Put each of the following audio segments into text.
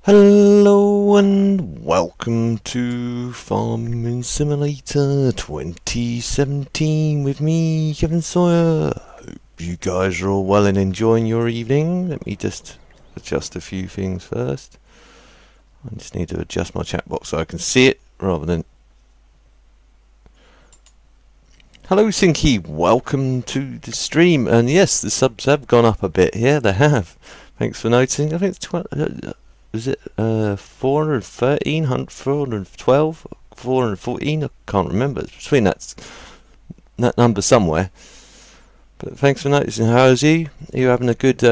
Hello and welcome to Farming Simulator 2017 with me, Kevin Sawyer. Hope you guys are all well and enjoying your evening. Let me just adjust a few things first. I just need to adjust my chat box so I can see it rather than... Hello Sinky, welcome to the stream. And yes, the subs have gone up a bit. Yeah, they have. Thanks for noticing. I think it's 12... is it 413, 412, 414? I can't remember. It's between that number somewhere. But thanks for noticing. How's you? Are you having a good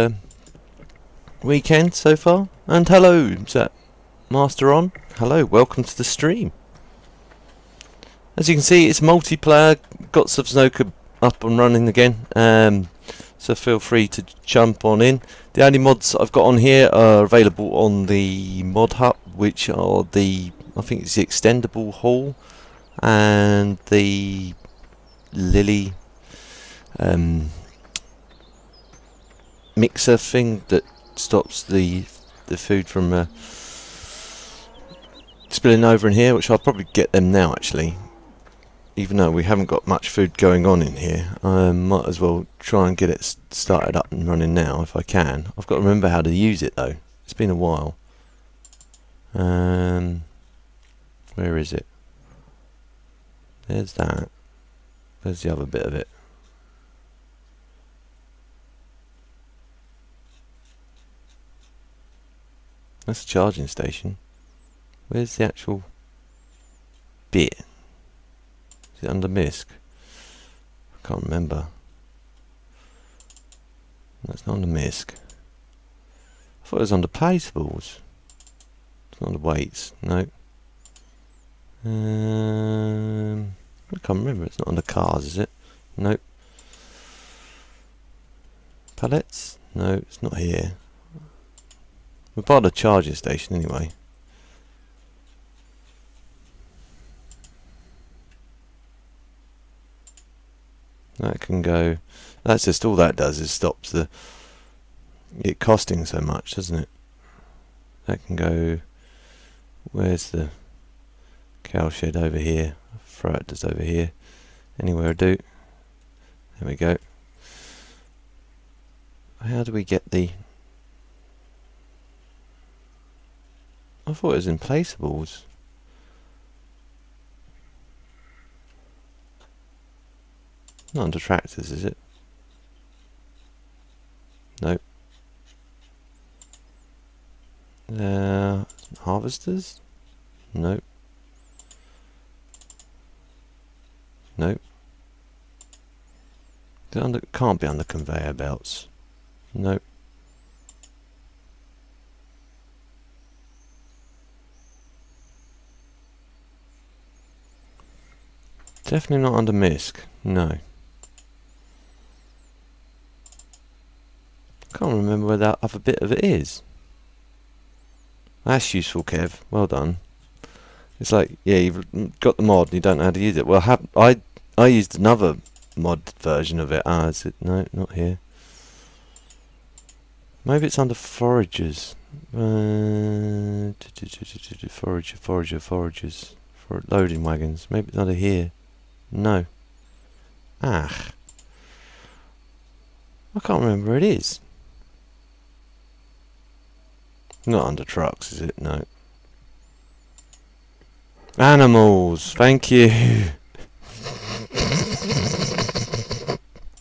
weekend so far? And hello, is that Master on? Hello, welcome to the stream. As you can see, it's multiplayer. Got Subsnoka up and running again. So feel free to jump on in. The only mods I've got on here are available on the mod hub, which are the, I think it's the extendable hall and the lily mixer thing that stops the food from spilling over in here, which I'll probably get them now actually. Even though we haven't got much food going on in here, I might as well try and get it started up and running now if I can. I've got to remember how to use it though. It's been a while. Where is it? There's that. There's the other bit of it. That's a charging station. Where's the actual bit? Is it under MISC? I can't remember. That's not under MISC. I thought it was under pastables. It's not under weights. No. I can't remember. It's not under cars, is it? Nope. Pallets? No, it's not here. We're by the charging station anyway. That can go. That's just all that does is stops it costing so much, doesn't it? That can go. Where's the cow shed over here? Throw it just over here. Anywhere I do. There we go. How do we get the? I thought it was in placeables. Not under tractors, is it? Nope. Harvesters? Nope. Nope. Can't be under conveyor belts. Nope. Definitely not under MISC. No. Can't remember where that other bit of it is. That's useful, Kev. Well done. It's like, yeah, you've got the mod and you don't know how to use it. Well, I used another mod version of it. Ah, is it? No, not here. Maybe it's under foragers. Foragers. For loading wagons. Maybe it's under here. No. Ah. I can't remember where it is. Not under trucks, is it? No. Animals, thank you.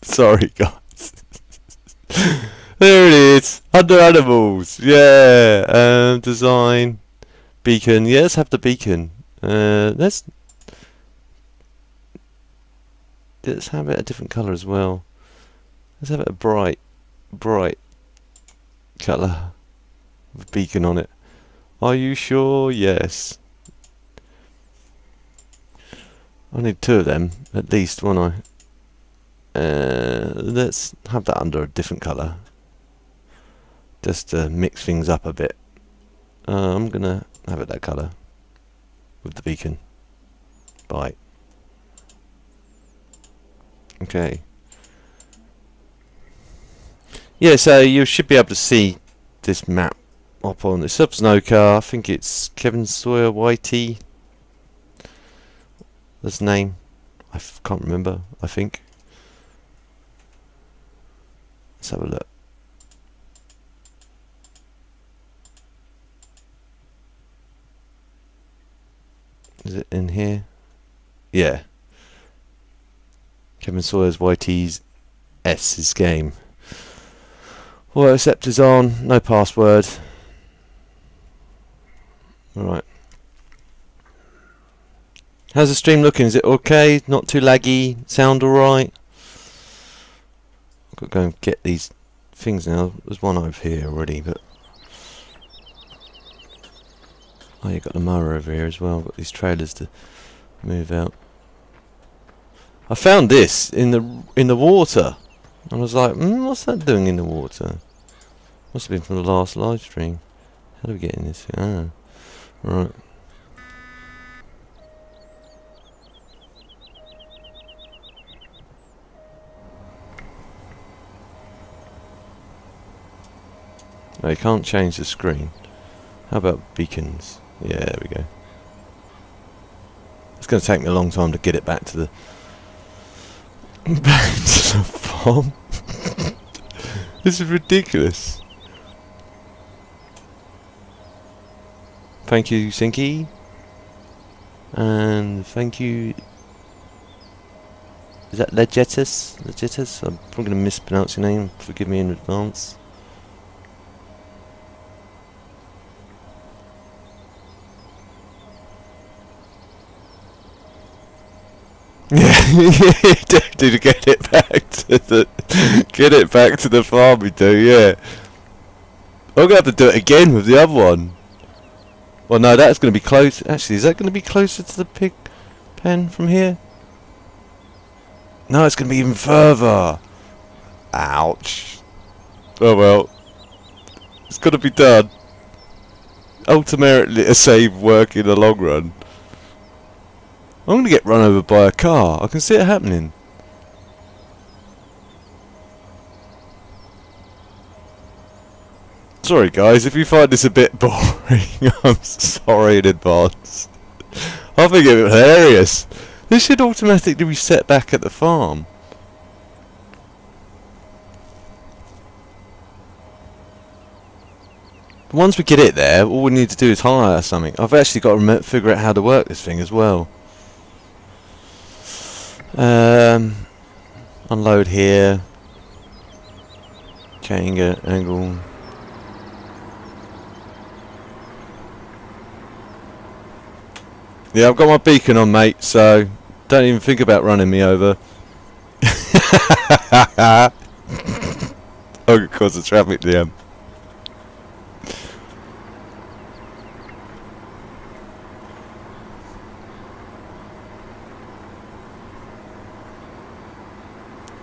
Sorry, guys. There it is. Under animals. Yeah. Design. Beacon. Yeah, let's have the beacon. Let's have it a different colour as well. Let's have it a bright colour. With a beacon on it. Are you sure? Yes. I need two of them, at least, won't I? Let's have that under a different colour. Just to mix things up a bit. I'm gonna have it that colour. With the beacon. Bye. Okay. Yeah, so you should be able to see this map hop on. It's Sub's no car. I think it's Kevin Sawyer YT. That's the name. I can't remember. I think. Let's have a look. Is it in here? Yeah. Kevin Sawyer's YT's S's game. Auto acceptor's on. No password. Alright. How's the stream looking? Is it okay? Not too laggy? Sound alright? I've got to go and get these things now. There's one over here already, but... Oh, you've got the mower over here as well. Got these trailers to move out. I found this in the water. And I was like, what's that doing in the water? Must have been from the last live stream. How do we get in this? Ah, right. No, you can't change the screen. How about beacons? Yeah, there we go. It's going to take me a long time to get it back to the farm. This is ridiculous. Thank you, Sinky. And thank you. Is that Legetus? Legetus? I'm probably going to mispronounce your name. Forgive me in advance. Yeah, to get it back to the farm we do, yeah. I'm gonna have to do it again with the other one. Well, no, that's gonna be close. Actually, is that gonna be closer to the pig pen from here? No, it's gonna be even further. Ouch. Oh well. It's gotta be done. Ultimately, a save work in the long run. I'm going to get run over by a car. I can see it happening. Sorry guys, if you find this a bit boring, I'm sorry in advance. I think it was hilarious. This should automatically be set back at the farm. Once we get it there, all we need to do is hire something. I've actually got to figure out how to work this thing as well. Unload here. Change angle. Yeah, I've got my beacon on, mate, so don't even think about running me over. Oh, it cause a traffic jam.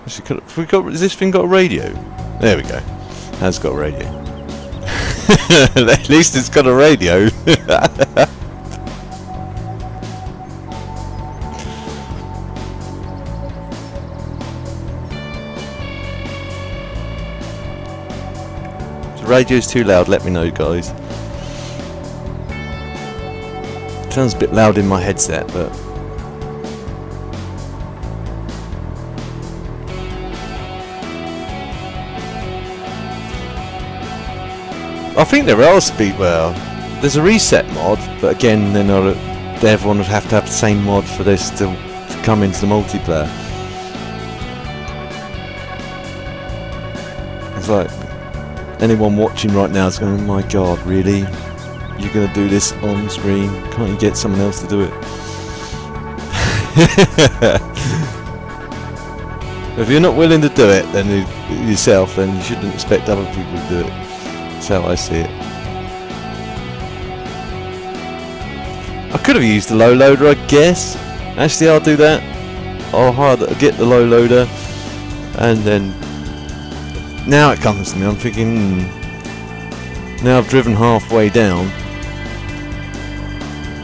Has this thing got a radio? There we go. Has got a radio. At least it's got a radio. If the radio's too loud, let me know, guys. It sounds a bit loud in my headset, but... I think there are there's a reset mod, but again, then everyone would have to have the same mod for this to come into the multiplayer. It's like anyone watching right now is going, oh my god, really? You're going to do this on screen? Can't you get someone else to do it? If you're not willing to do it, then yourself, then you shouldn't expect other people to do it. That's how I see it. I could have used the low loader, I guess. Actually, I'll do that. I'll get the low loader, and then now it comes to me. I'm thinking, now I've driven halfway down.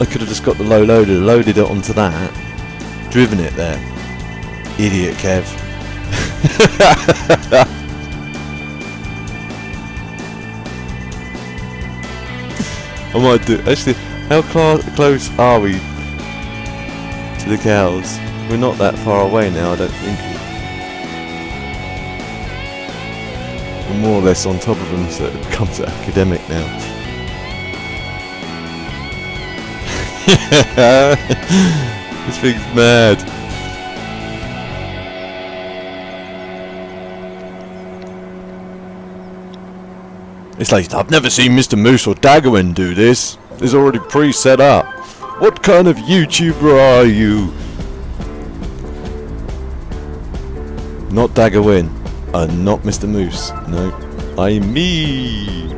I could have just got the low loader, loaded it onto that, driven it there. Idiot, Kev. I might do. Actually, how close are we to the cows? We're not that far away now, I don't think. We're more or less on top of them, so it becomes academic now. This thing's mad. It's like, I've never seen Mr. Moose or Daggerwin do this. It's already pre-set up. What kind of YouTuber are you? Not Daggerwin. Not Mr. Moose. No. I'm me.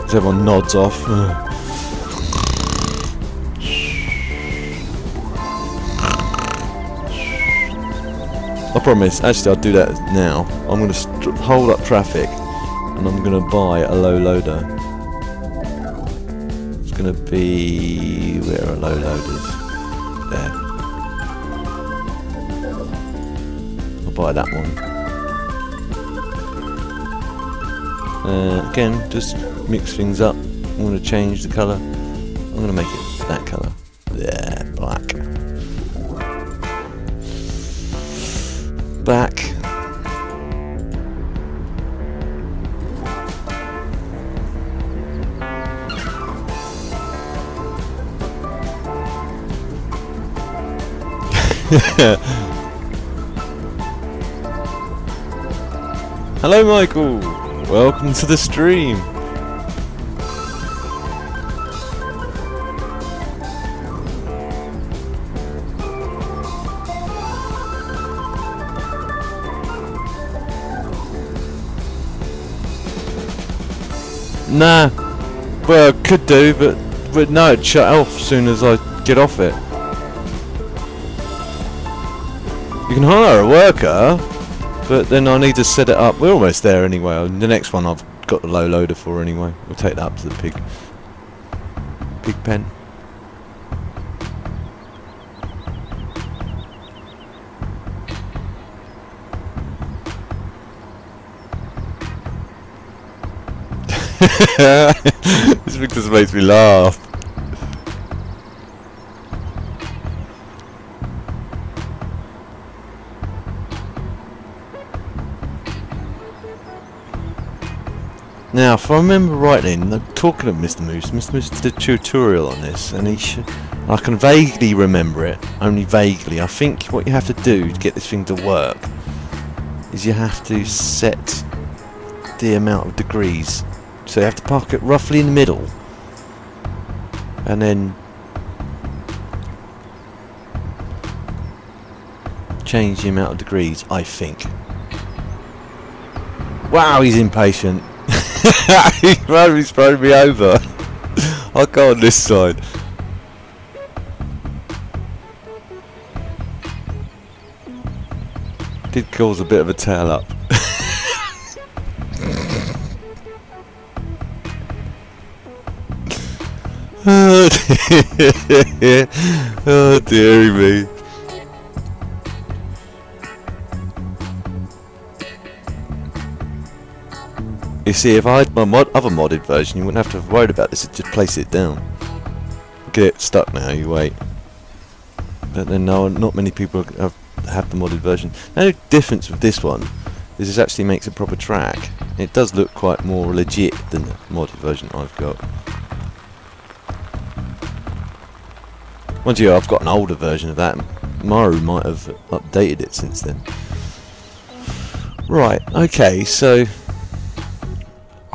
As everyone nods off. I promise, actually I'll do that now. I'm going to hold up traffic and I'm going to buy a low loader. It's going to be... where are low loaders? There. I'll buy that one. Again, just mix things up. I'm going to change the colour. I'm going to make it that colour. There, black. Back. Hello Michael, welcome to the stream. Nah, well, could do, but no, it'd shut off as soon as I get off it. You can hire a worker, but then I need to set it up. We're almost there anyway. The next one I've got the low loader for anyway. We'll take that up to the pig pen. This thing just makes me laugh. Now, if I remember rightly, talking of Mr. Moose did a tutorial on this, and I can vaguely remember it, only vaguely. I think what you have to do to get this thing to work is you have to set the amount of degrees. So you have to park it roughly in the middle, and then change the amount of degrees, I think. Wow, he's impatient. He's thrown me over. I'll go on this side. Did cause a bit of a tail up. Oh dear. Oh dearie me. You see, if I had my other modded version, you wouldn't have to have worried about this. Just place it down. Get it stuck now. You wait. But then no, not many people have the modded version. The only difference with this one is this actually makes a proper track. It does look quite more legit than the modded version I've got. Mind you, I've got an older version of that. Maru might have updated it since then. Right. Okay. So.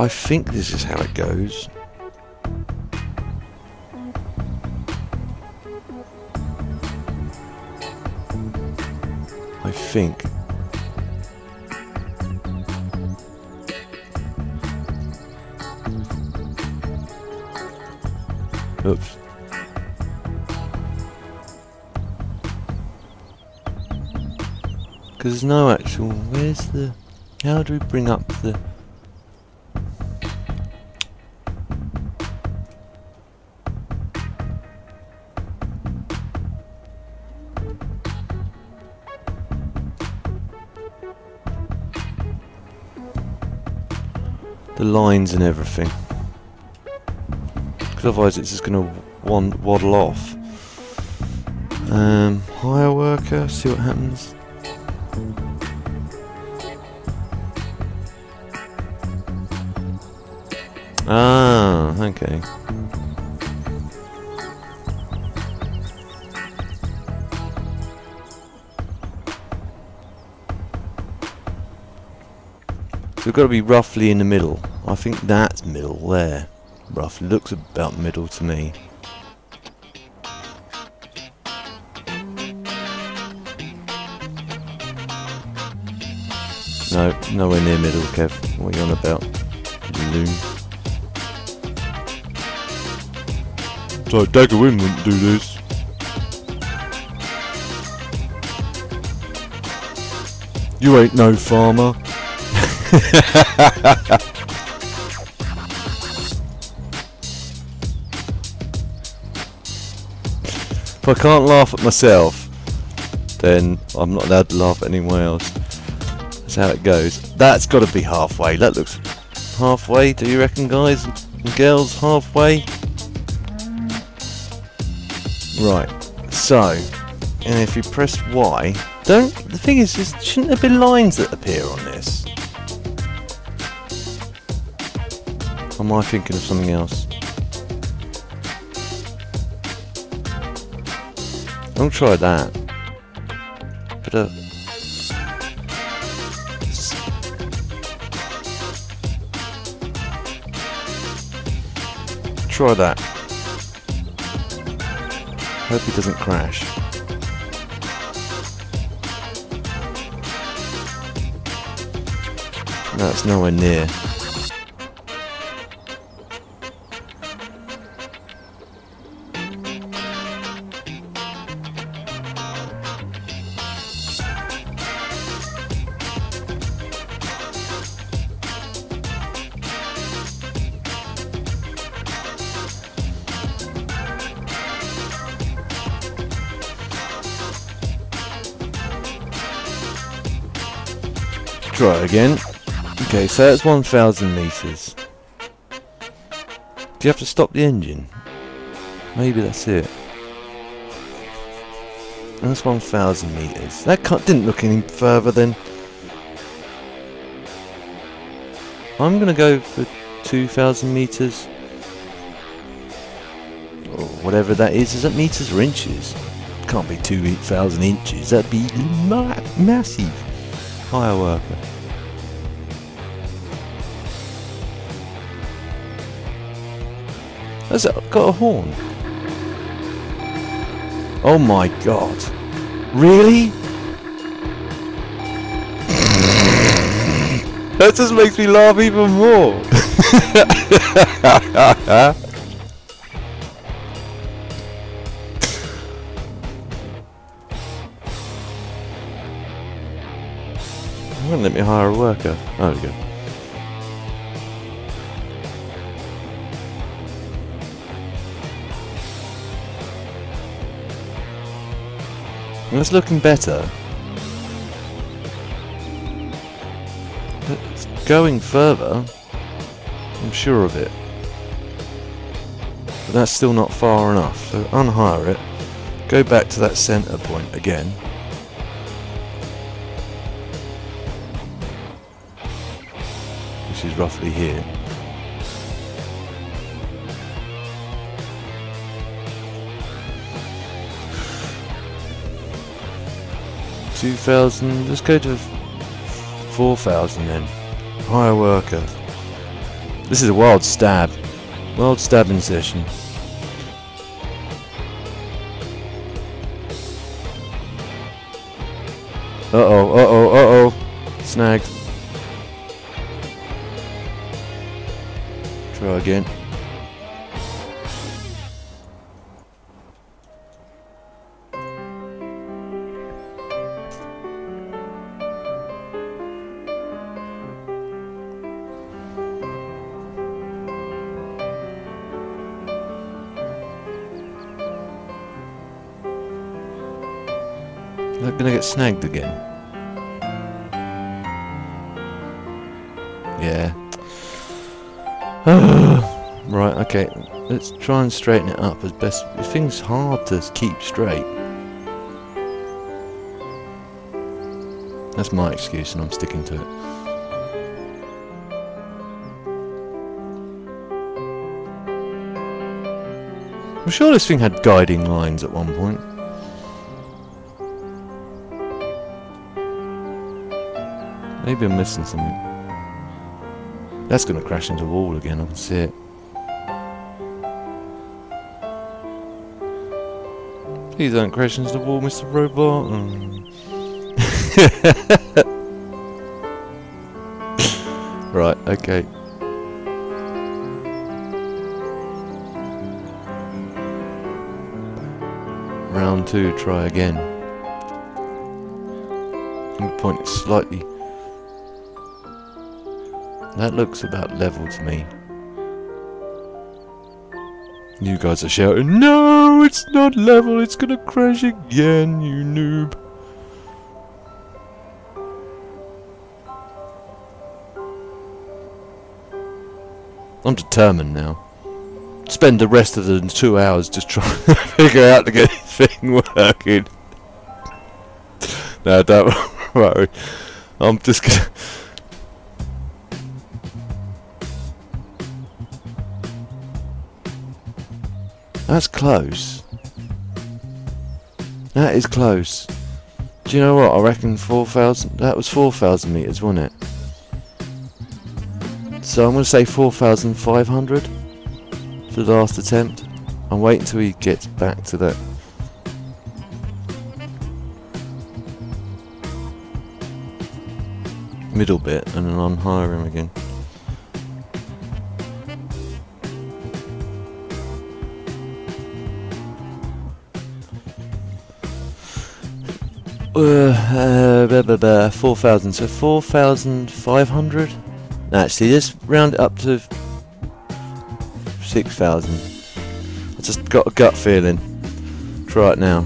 I think this is how it goes. I think. Oops. Because there's no actual... Where's the... How do we bring up the... the lines and everything, because otherwise it's just going to waddle off. Hire worker, see what happens. Ah, okay. So we've got to be roughly in the middle. I think that's middle there. Roughly looks about middle to me. No, nowhere near middle, Kev. What are you on about? Loon. So Daggerwin wouldn't do this. You ain't no farmer. If I can't laugh at myself, then I'm not allowed to laugh at anyone else. That's how it goes. That's got to be halfway. That looks halfway. Do you reckon, guys and girls? Halfway. Right. So, and if you press Y, the thing is, shouldn't there be lines that appear on this? Or am I thinking of something else? I'll try that. But try that. Hope he doesn't crash. No, it's nowhere near. Try again. Okay, so that's 1,000 meters. Do you have to stop the engine? Maybe that's it. That's 1,000 meters. That didn't look any further then. I'm gonna go for 2,000 meters. Or whatever that is. Is that meters or inches? Can't be 2,000 inches. That'd be massive. Hire worker. Has it got a horn? Oh my god. Really? That just makes me laugh even more. Won't let me hire a worker. Oh, there we go. That's looking better. It's going further. I'm sure of it. But that's still not far enough. So unhire it. Go back to that centre point again. Which is roughly here. $2,000. Let's go to 4,000 then. Hire worker. This is a wild stab. Wild stabbing session. Uh-oh, uh-oh, uh-oh. Snagged. Try again. They're gonna get snagged again. Yeah. Right, okay. Let's try and straighten it up as best. This thing's hard to keep straight. That's my excuse and I'm sticking to it. I'm sure this thing had guiding lines at one point. Maybe I'm missing something. That's going to crash into the wall again, I can see it. Please don't crash into the wall, Mr. Robot. Right, okay. Round 2, try again. I'm going to point it slightly. That looks about level to me. You guys are shouting, no, it's not level, it's gonna crash again, you noob. I'm determined now. Spend the rest of the 2 hours just trying to figure out to get this thing working. No, don't worry. I'm just gonna... That's close. That is close. Do you know what? I reckon 4,000... That was 4,000 metres, wasn't it? So I'm going to say 4,500 for the last attempt. I'm waiting until he gets back to that. Middle bit and then unhire him again. Blah, blah, blah, 4,000, so 4,500? Actually, let's round it up to 6,000. I just got a gut feeling. Try it now.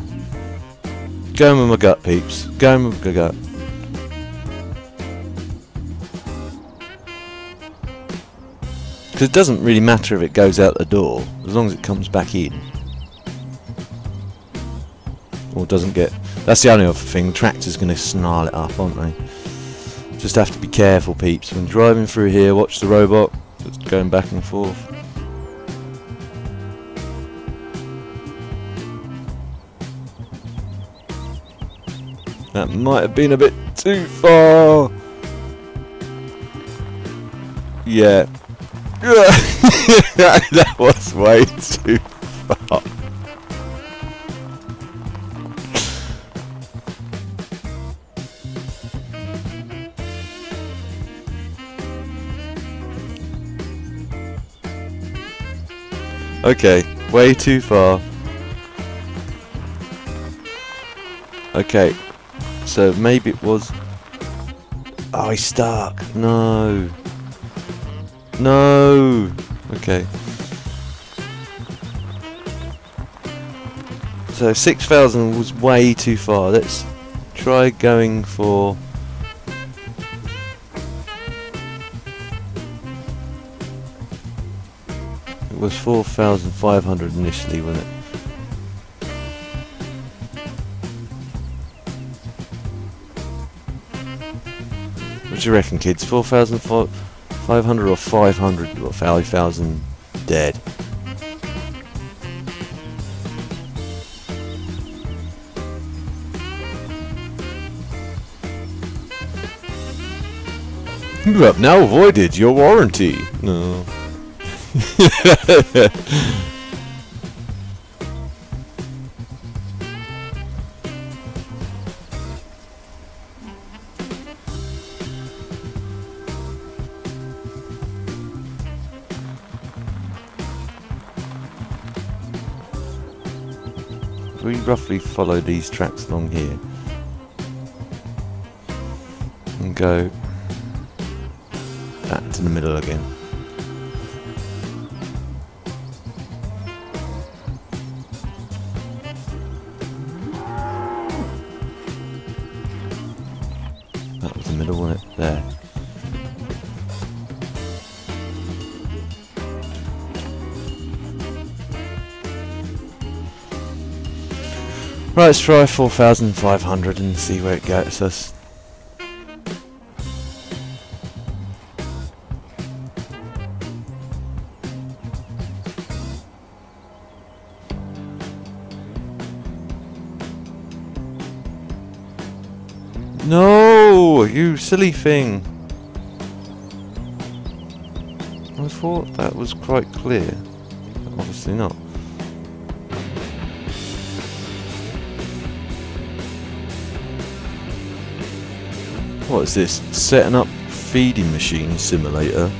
Going with my gut, peeps. Going with my gut. Because it doesn't really matter if it goes out the door, as long as it comes back in. Or doesn't get... That's the only other thing, tractor's going to snarl it up, aren't they? Just have to be careful, peeps. When driving through here, watch the robot. It's going back and forth. That might have been a bit too far. Yeah. That was way too far. Okay, way too far. Okay, so maybe it was... Oh, he's stuck. No. No. Okay. So 6,000 was way too far. Let's try going for... It was 4,500 initially, wasn't it? What do you reckon, kids? 4,500 or 500 or 5,000 dead? You have now avoided your warranty. No. We roughly follow these tracks along here and go back to the middle again. That was the middle, wasn't it? There. Right, let's try 4,500 and see where it gets us. No, you silly thing. I thought that was quite clear. Obviously not. What is this? Setting up feeding machine simulator?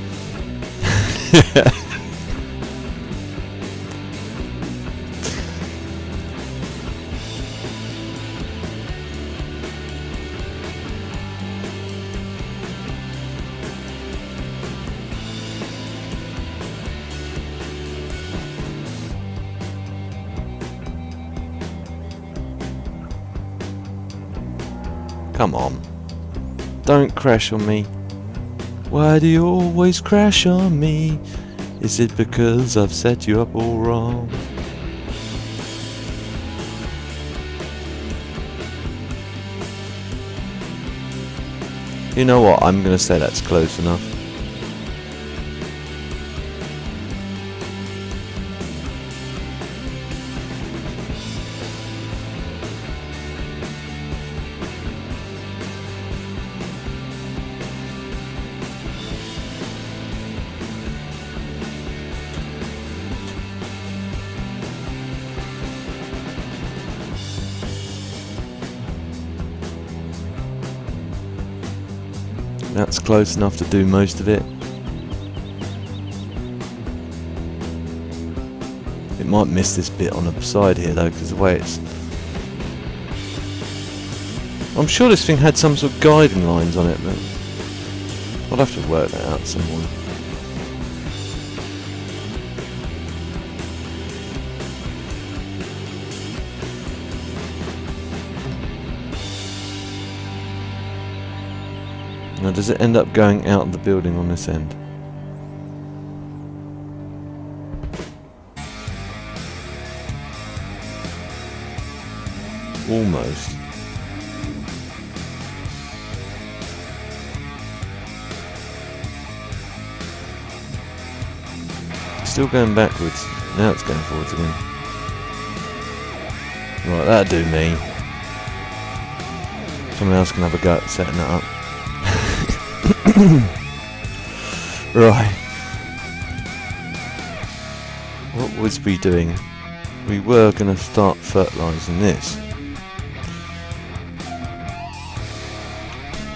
Come on. Don't crash on me. Why do you always crash on me? Is it because I've set you up all wrong? You know what? I'm gonna say that's close enough. That's close enough to do most of it. It might miss this bit on the side here though, because the way it's... I'm sure this thing had some sort of guiding lines on it, but I'll have to work that out some more. Now, does it end up going out of the building on this end? Almost. Still going backwards. Now it's going forwards again. Right, that'll do me. Someone else can have a go at setting that up. Right. What was we doing? We were going to start fertilising this.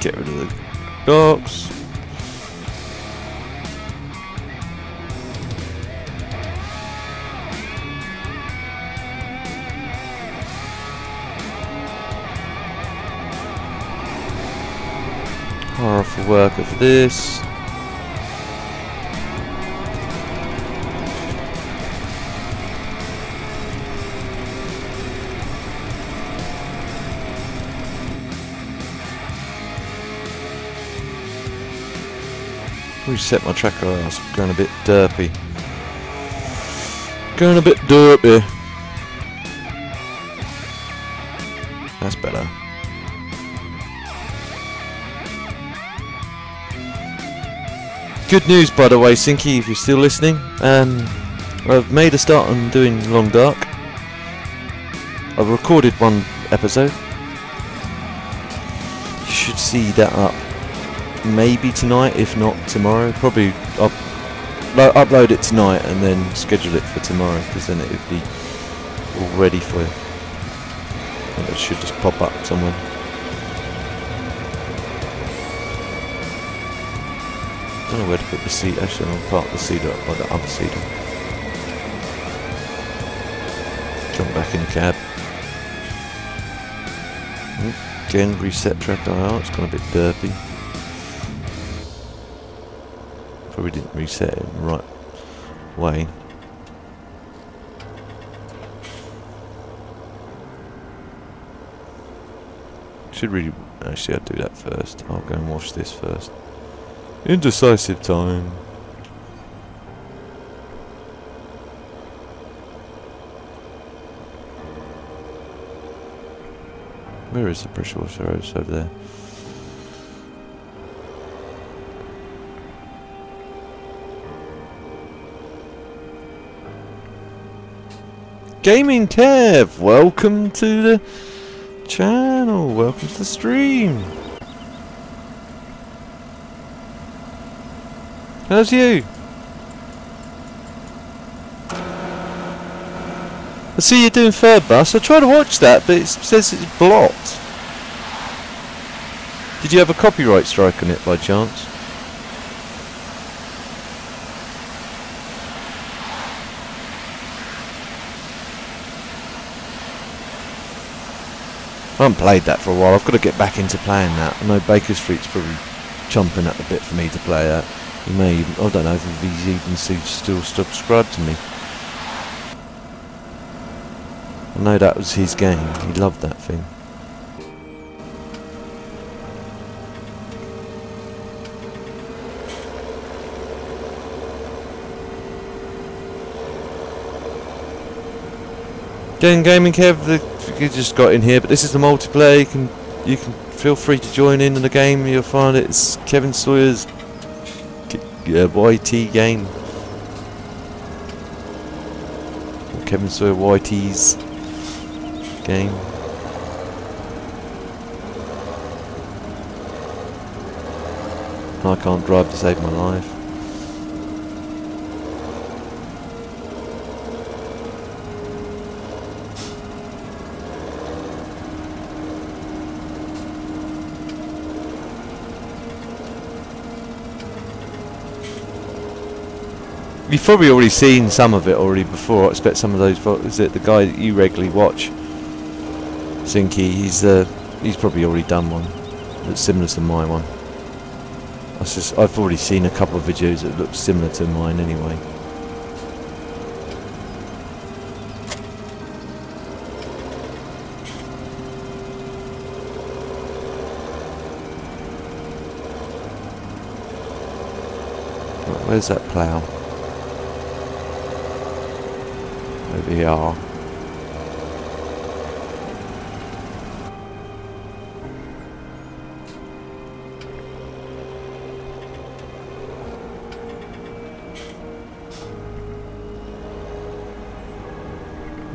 Get rid of the docks. Powerful worker for this. Reset my tracker. I was going a bit derpy. Going a bit derpy. That's better. Good news, by the way, Sinky, if you're still listening. I've made a start on doing Long Dark. I've recorded one episode. You should see that up maybe tonight, if not tomorrow. Probably I'll upload it tonight and then schedule it for tomorrow, because then it would be all ready for you. And it should just pop up somewhere. I don't know where to put the seat. Actually, I'll park the cedar up by the other cedar. Jump back in the cab. Again, reset track IR. It's gone a bit derpy. Probably didn't reset it in the right way. Should really... Actually, I'll do that first. I'll go and wash this first. Indecisive time. Where is the pressure washer? Oh, it's over there. Gaming Kev, welcome to the channel, welcome to the stream. How's you? I see you're doing Third Bus. I tried to watch that, but it says it's blocked. Did you have a copyright strike on it by chance? I haven't played that for a while. I've got to get back into playing that. I know Baker Street's probably chomping at the bit for me to play that. He may even, I don't know if he's even still subscribed to me. I know that was his game. He loved that thing. Again, Gaming Kev, you just got in here, but this is the multiplayer. You can feel free to join in the game. You'll find it's Kevin Sawyer's YT game, or Kevin Sawyer YT's game. I can't drive to save my life. You've probably already seen some of it already before. I expect some of those. Is it the guy that you regularly watch, Sinky? He's probably already done one that's similar to my one. I've already seen a couple of videos that look similar to mine anyway. Right, where's that plough? Over here.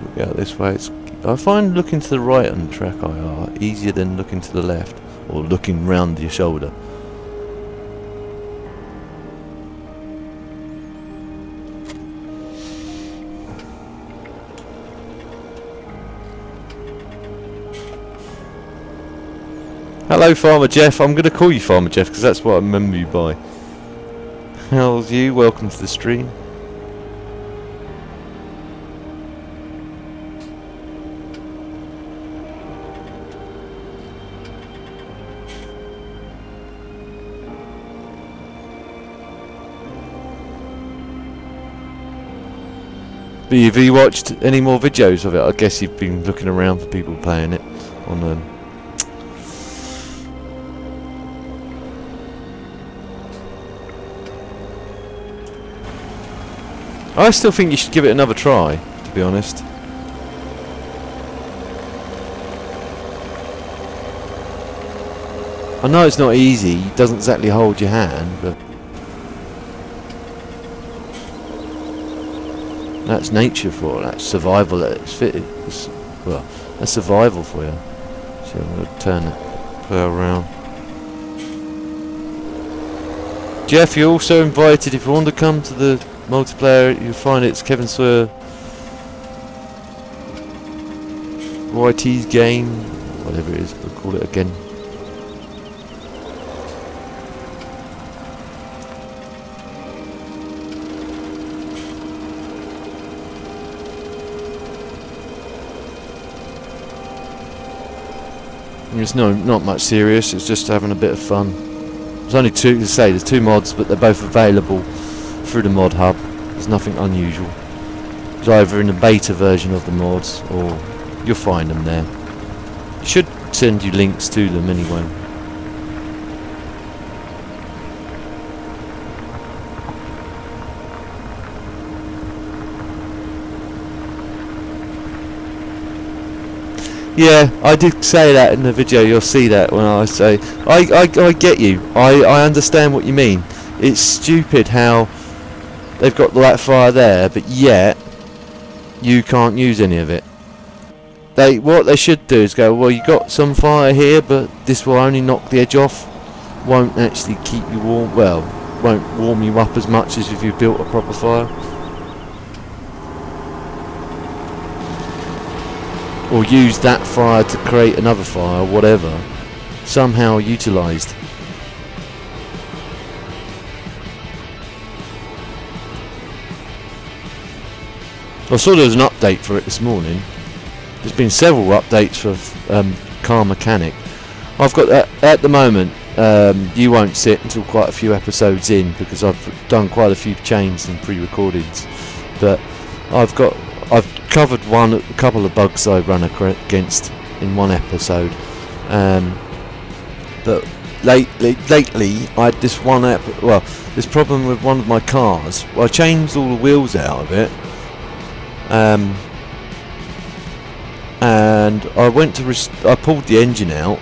Look out this way. I find looking to the right on the track IR easier than looking to the left or looking round your shoulder. Hello Farmer Jeff, I'm going to call you Farmer Jeff because that's what I remember you by. How's you? Welcome to the stream. But have you watched any more videos of it? I guess you've been looking around for people playing it on I still think you should give it another try, to be honest. I know it's not easy, it doesn't exactly hold your hand, but that's nature for it, that's survival at its fit. Well, that's survival for you. So I'm going to turn it, play around. Jeff, you're also invited if you want to come to the multiplayer. You'll find it's Kevin Sawyer YT's game, whatever it is, we'll call it again. It's not much serious, it's just having a bit of fun. There's only two, to say, there's two mods, but they're both available through the mod hub. There's nothing unusual. It's either in the beta version of the mods, or you'll find them there. It should send you links to them anyway. Yeah, I did say that in the video. You'll see that when I say I get you. I understand what you mean. It's stupid how they've got that fire there, but yet you can't use any of it. What they should do is go, well, you got some fire here, but this will only knock the edge off. Won't actually keep you warm. Well, won't warm you up as much as if you built a proper fire. Or use that fire to create another fire, whatever. Somehow utilised. I saw there was an update for it this morning. There's been several updates for Car Mechanic. I've got at the moment. You won't see it until quite a few episodes in, because I've done quite a few changes and pre-recordings. But I've covered a couple of bugs I run against in one episode. But lately I had this this problem with one of my cars. Well, I changed all the wheels out of it. And I went to I pulled the engine out,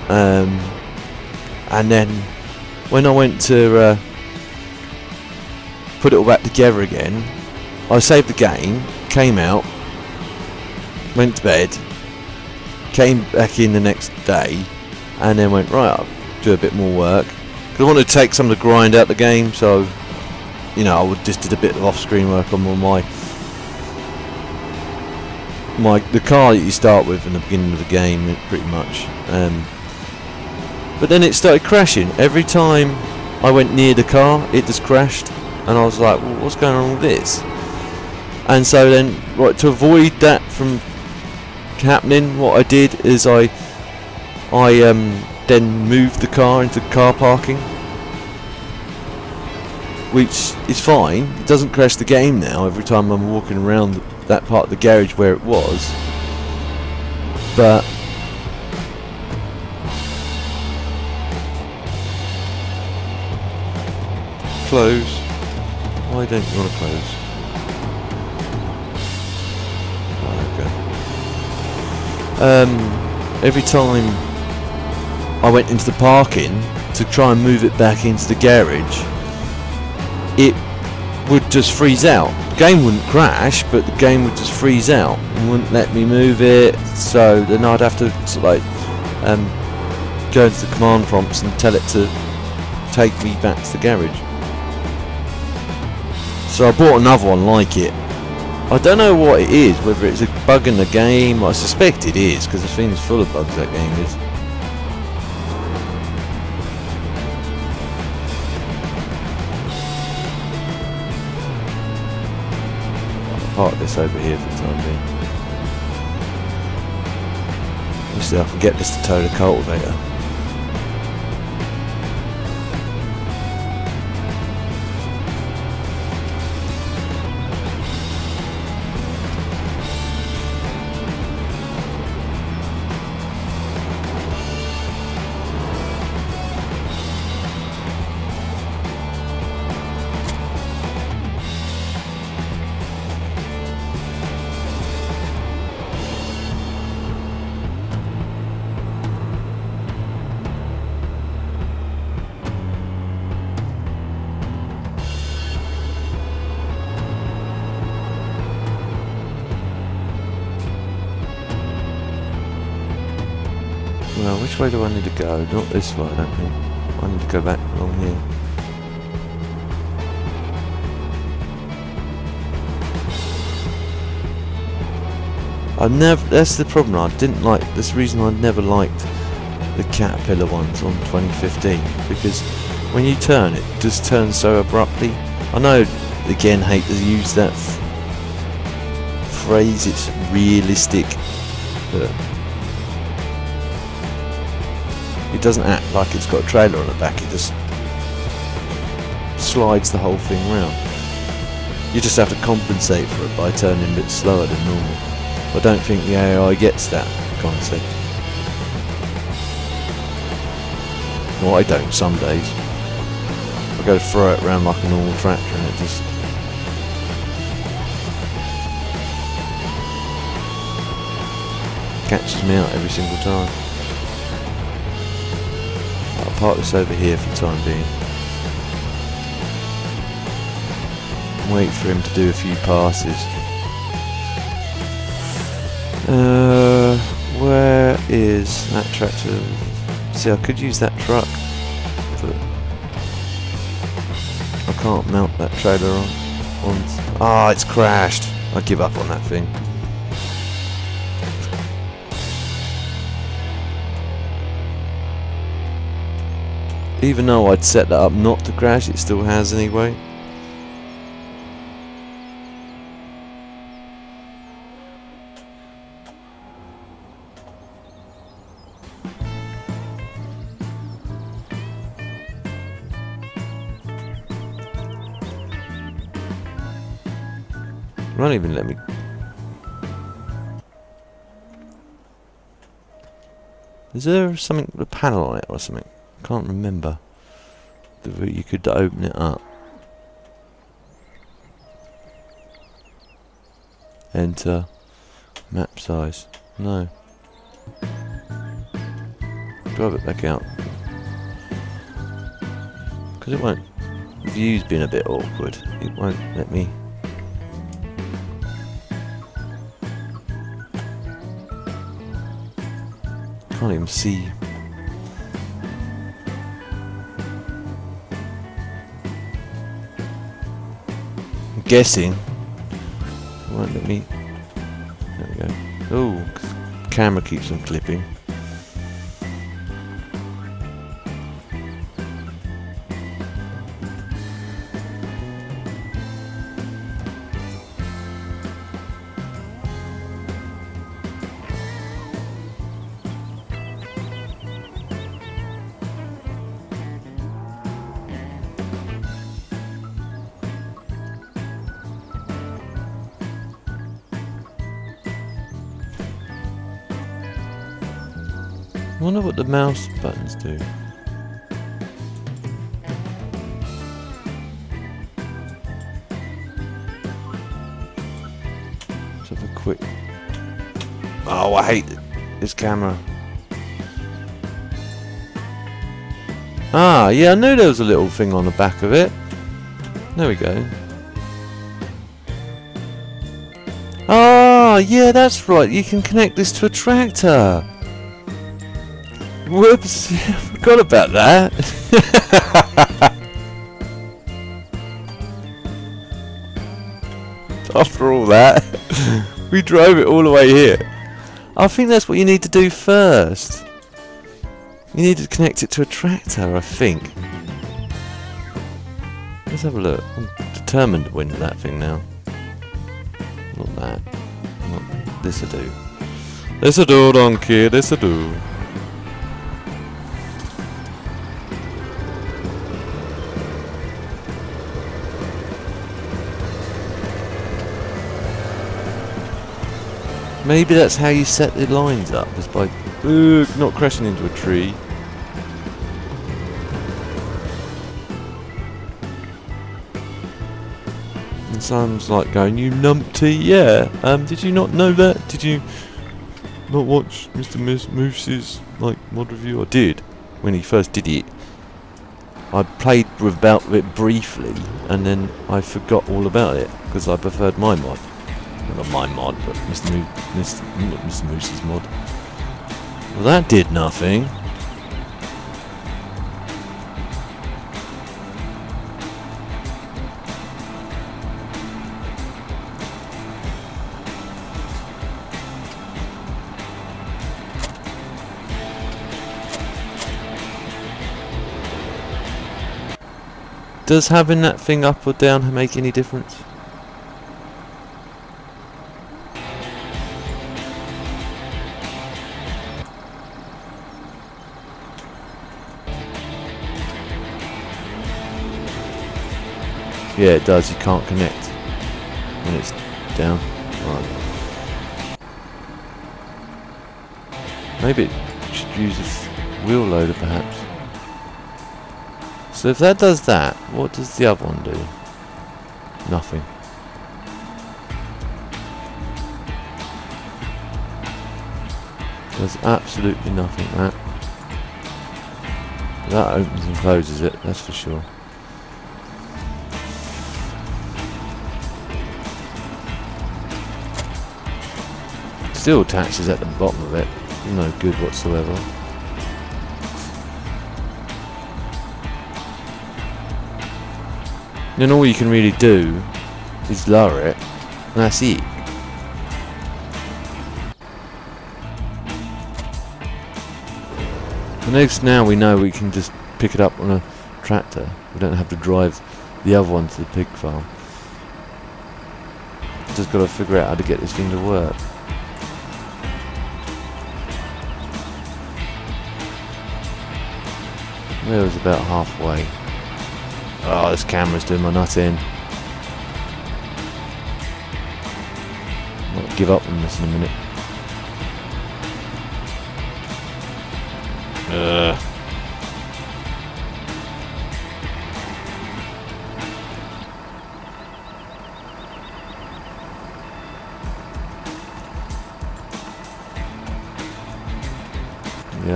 and then when I went to put it all back together again, I saved the game, came out, went to bed, came back in the next day, and then went, right, I'll do a bit more work, because I wanted to take some of the grind out the game. So, you know, I just did a bit of off-screen work on the car that you start with in the beginning of the game, pretty much. But then it started crashing. Every time I went near the car, it just crashed, and I was like, well, what's going on with this? And so then, right, to avoid that from happening, what I did is I then moved the car into car parking, which is fine. It doesn't crash the game now every time I'm walking around that part of the garage where it was. But close. Why don't you want to close? Every time I went into the parking to try and move it back into the garage, it would just freeze out. The game wouldn't crash, but the game would just freeze out and wouldn't let me move it. So then I'd have to go into the command prompts and tell it to take me back to the garage. So I bought another one like it. I don't know what it is, whether it's a bug in the game. I suspect it is, because the thing's full of bugs, that game is. I'll park this over here for the time being. Obviously I can get this to tow the cultivator. Well, which way do I need to go? Not this way, I don't think. I need to go back along here. That's the problem. I didn't like. That's the reason I never liked the Caterpillar ones on 2015, because when you turn, it just turns so abruptly. I know, again, hate to use that phrase. It's realistic, but it doesn't act like it's got a trailer on the back. It just slides the whole thing round. You just have to compensate for it by turning a bit slower than normal. I don't think the AI gets that concept. Well, I don't some days. I go to throw it around like a normal tractor and it just... catches me out every single time. I'll park this over here for the time being. Wait for him to do a few passes. Where is that tractor? See, I could use that truck, but I can't mount that trailer on. Ah, it's crashed. I give up on that thing. Even though I'd set that up not to crash, it still has anyway. It won't even let me. Is there something, a panel on it or something? I can't remember. You could open it up. Enter. Map size. No. Drive it back out. Because it won't. The view's been a bit awkward. It won't let me. Can't even see. I'm guessing. It won't let me. There we go. Oh, camera keeps on clipping. I wonder what the mouse buttons do. Let's have a quick. Oh, I hate this camera. Ah, yeah, I knew there was a little thing on the back of it. There we go. Ah, yeah, that's right. You can connect this to a tractor. Whoops, I forgot about that. After all that, we drove it all the way here. I think that's what you need to do first. You need to connect it to a tractor, I think. Let's have a look. I'm determined to win that thing now. Not that. Not this'll do. This'll do, donkey, this'll do. Maybe that's how you set the lines up, is by not crashing into a tree. And someone's like going, "You numpty, yeah. Did you not know that? Did you not watch Mr. Moose's like mod review?" I did when he first did it. I played about it briefly, and then I forgot all about it because I preferred my mod. Not my mod, but Mr. Moose's mod. Well, that did nothing. Does having that thing up or down make any difference? Yeah, it does. You can't connect when it's down. Right. Maybe it should use a wheel loader, perhaps. So if that does that, what does the other one do? Nothing. There's absolutely nothing that. That opens and closes it, that's for sure. Still attaches at the bottom of it. No good whatsoever. Then all you can really do is lower it, and that's it. The next, now we know we can just pick it up on a tractor. We don't have to drive the other one to the pig farm. Just got to figure out how to get this thing to work. There was about halfway. Oh, this camera's doing my nut in. I'll give up on this in a minute. Yeah,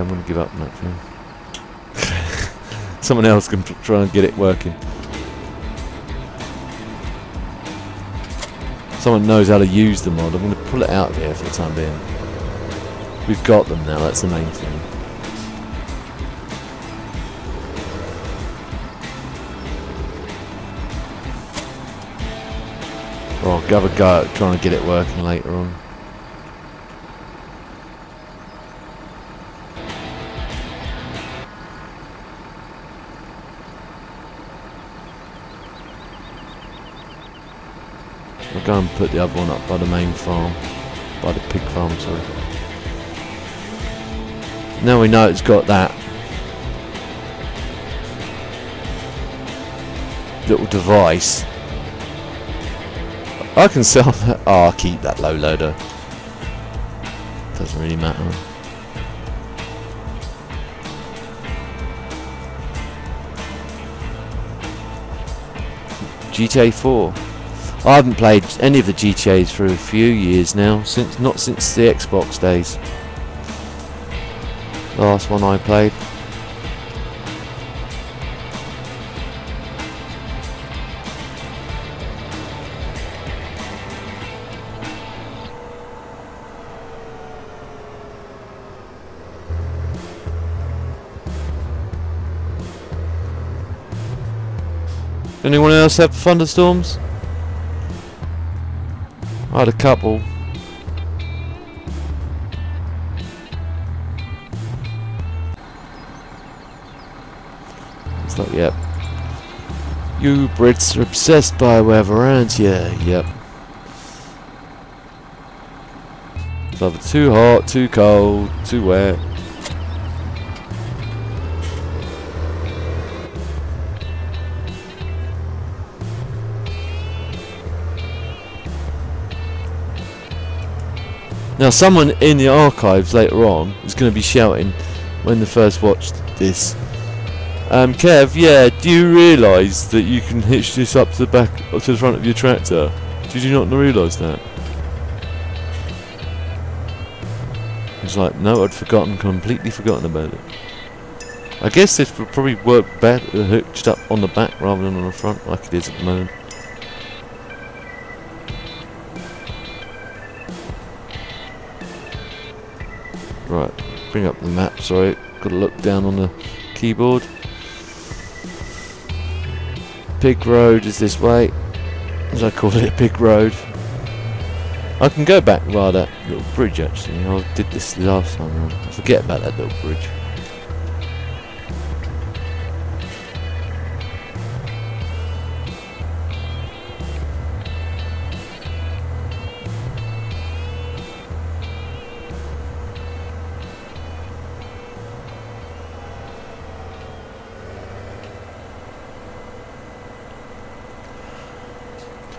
I'm going to give up on that thing. Someone else can try and get it working. Someone knows how to use the mod. I'm going to pull it out of here for the time being. We've got them now, that's the main thing. Or I'll have a go at trying to get it working later on. I'll go and put the other one up by the main farm. By the pig farm, sorry. Now we know it's got that little device. I can sell that. Oh, I'll keep that low loader. Doesn't really matter. GTA 4. I haven't played any of the GTAs for a few years now, not since the Xbox days. Last one I played. Anyone else have thunderstorms? I had a couple. It's like, yep. You Brits are obsessed by weather, aren't you? Yep. It's either too hot, too cold, too wet. Now someone in the archives later on is going to be shouting when they first watched this. Kev, yeah, do you realise that you can hitch this up to the back, or to the front of your tractor? Did you not realise that? It's like, no, I'd forgotten, completely forgotten about it. I guess this would probably work better hitched up on the back rather than on the front, like it is at the moment. Right, bring up the map, sorry, got to look down on the keyboard. Pig Road is this way, as I call it, Pig Road. I can go back via that little bridge actually, I did this the last time around. I forget about that little bridge.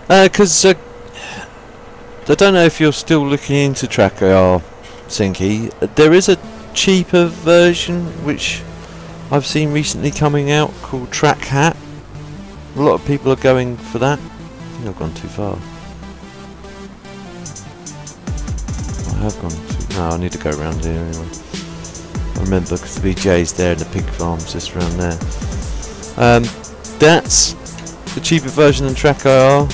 Because I don't know if you're still looking into Track AR, Sinky. There is a cheaper version which I've seen recently coming out called Track Hat. A lot of people are going for that. I think I've gone too far. I have gone too far. No, I need to go around here anyway. I remember because the BJ's there and the pig farm's just around there. That's the cheaper version than Track IR.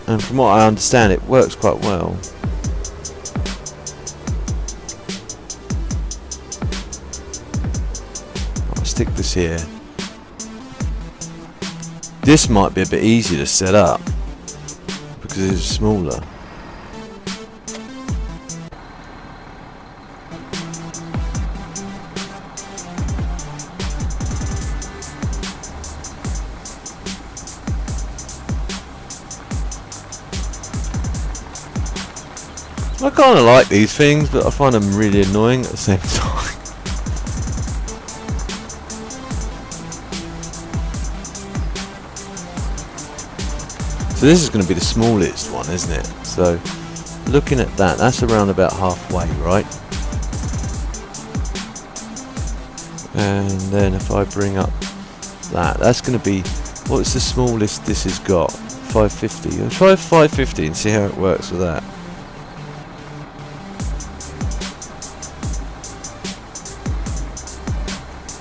And from what I understand, it works quite well. I'll stick this here. This might be a bit easier to set up because it's smaller. I kind of like these things, but I find them really annoying at the same time. So this is going to be the smallest one, isn't it? So looking at that, that's around about halfway, right? And then if I bring up that, that's going to be, what's the smallest this has got? 550. I'll try 550 and see how it works with that.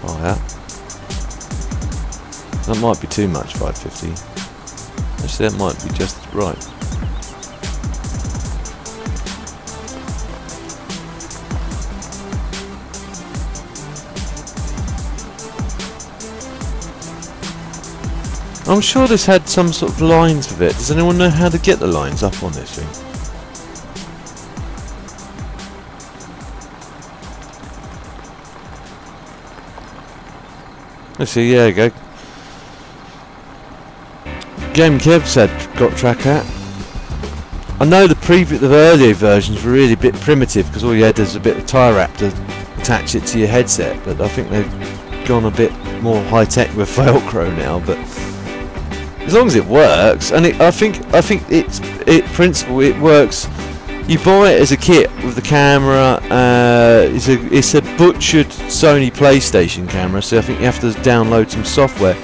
Oh yeah. That might be too much, 550. Actually, that might be just right. I'm sure this had some sort of lines with it. Does anyone know how to get the lines up on this thing? Let's see, yeah, there you go. Game Kev said got track at. I know the earlier versions were really a bit primitive because all you had was a bit of tie wrap to attach it to your headset, but I think they've gone a bit more high tech with Velcro now. But as long as it works, and I think principle it works. You buy it as a kit with the camera. It's a butchered Sony PlayStation camera, so I think you have to download some software.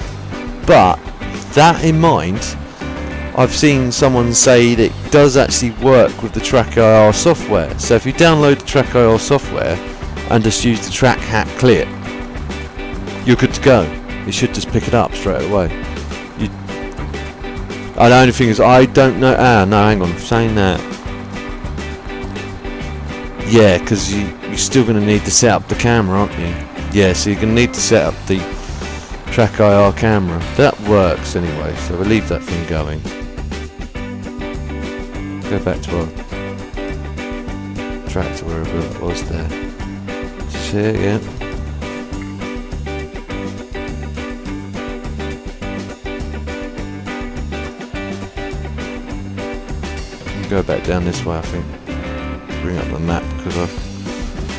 But that in mind, I've seen someone say that it does actually work with the Track IR software. So if you download the Track IR software and just use the Track Hat clip, you're good to go. It should just pick it up straight away. The only thing is, I don't know. No, hang on. Saying that, yeah, because you're still going to need to set up the camera, aren't you? Yeah, so you're going to need to set up the Track IR camera. That works anyway, so we'll leave that thing going. Go back to our tractor wherever it was there. See it again. Go back down this way, I think. Bring up the map because I'm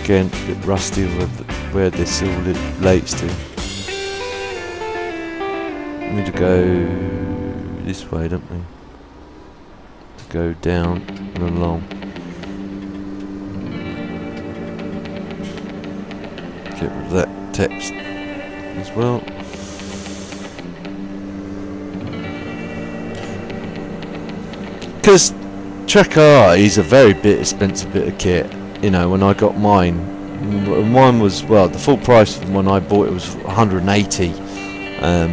again a bit rusty with where this all relates to. We need to go this way, don't we? To go down and along. Get rid of that text as well. Because Track IR is a very expensive bit of kit. You know, when I got mine was, well, the full price when I bought it was 180,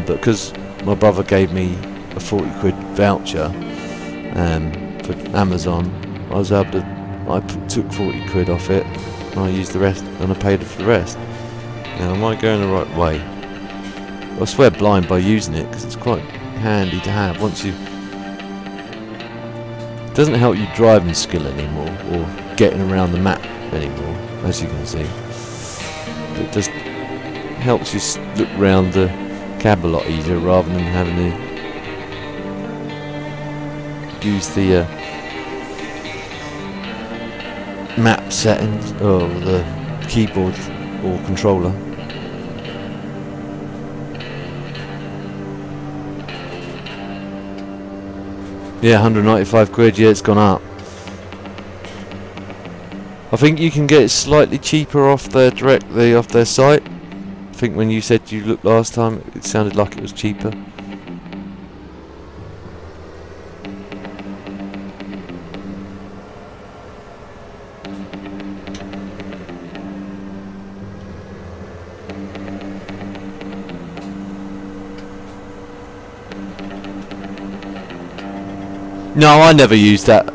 but because my brother gave me a 40 quid voucher for Amazon, I was able to, took 40 quid off it and I used the rest and I paid for the rest. Now am I going the right way? I swear blind by using it because it's quite handy to have once you. It doesn't help you driving skill anymore or getting around the map anymore, as you can see. It just helps you look around the cab a lot easier rather than having to use the map settings or the keyboard or controller. Yeah, 195 quid, yeah, it's gone up. I think you can get it slightly cheaper off their directly off their site. I think when you said you looked last time, it sounded like it was cheaper. No, I never used that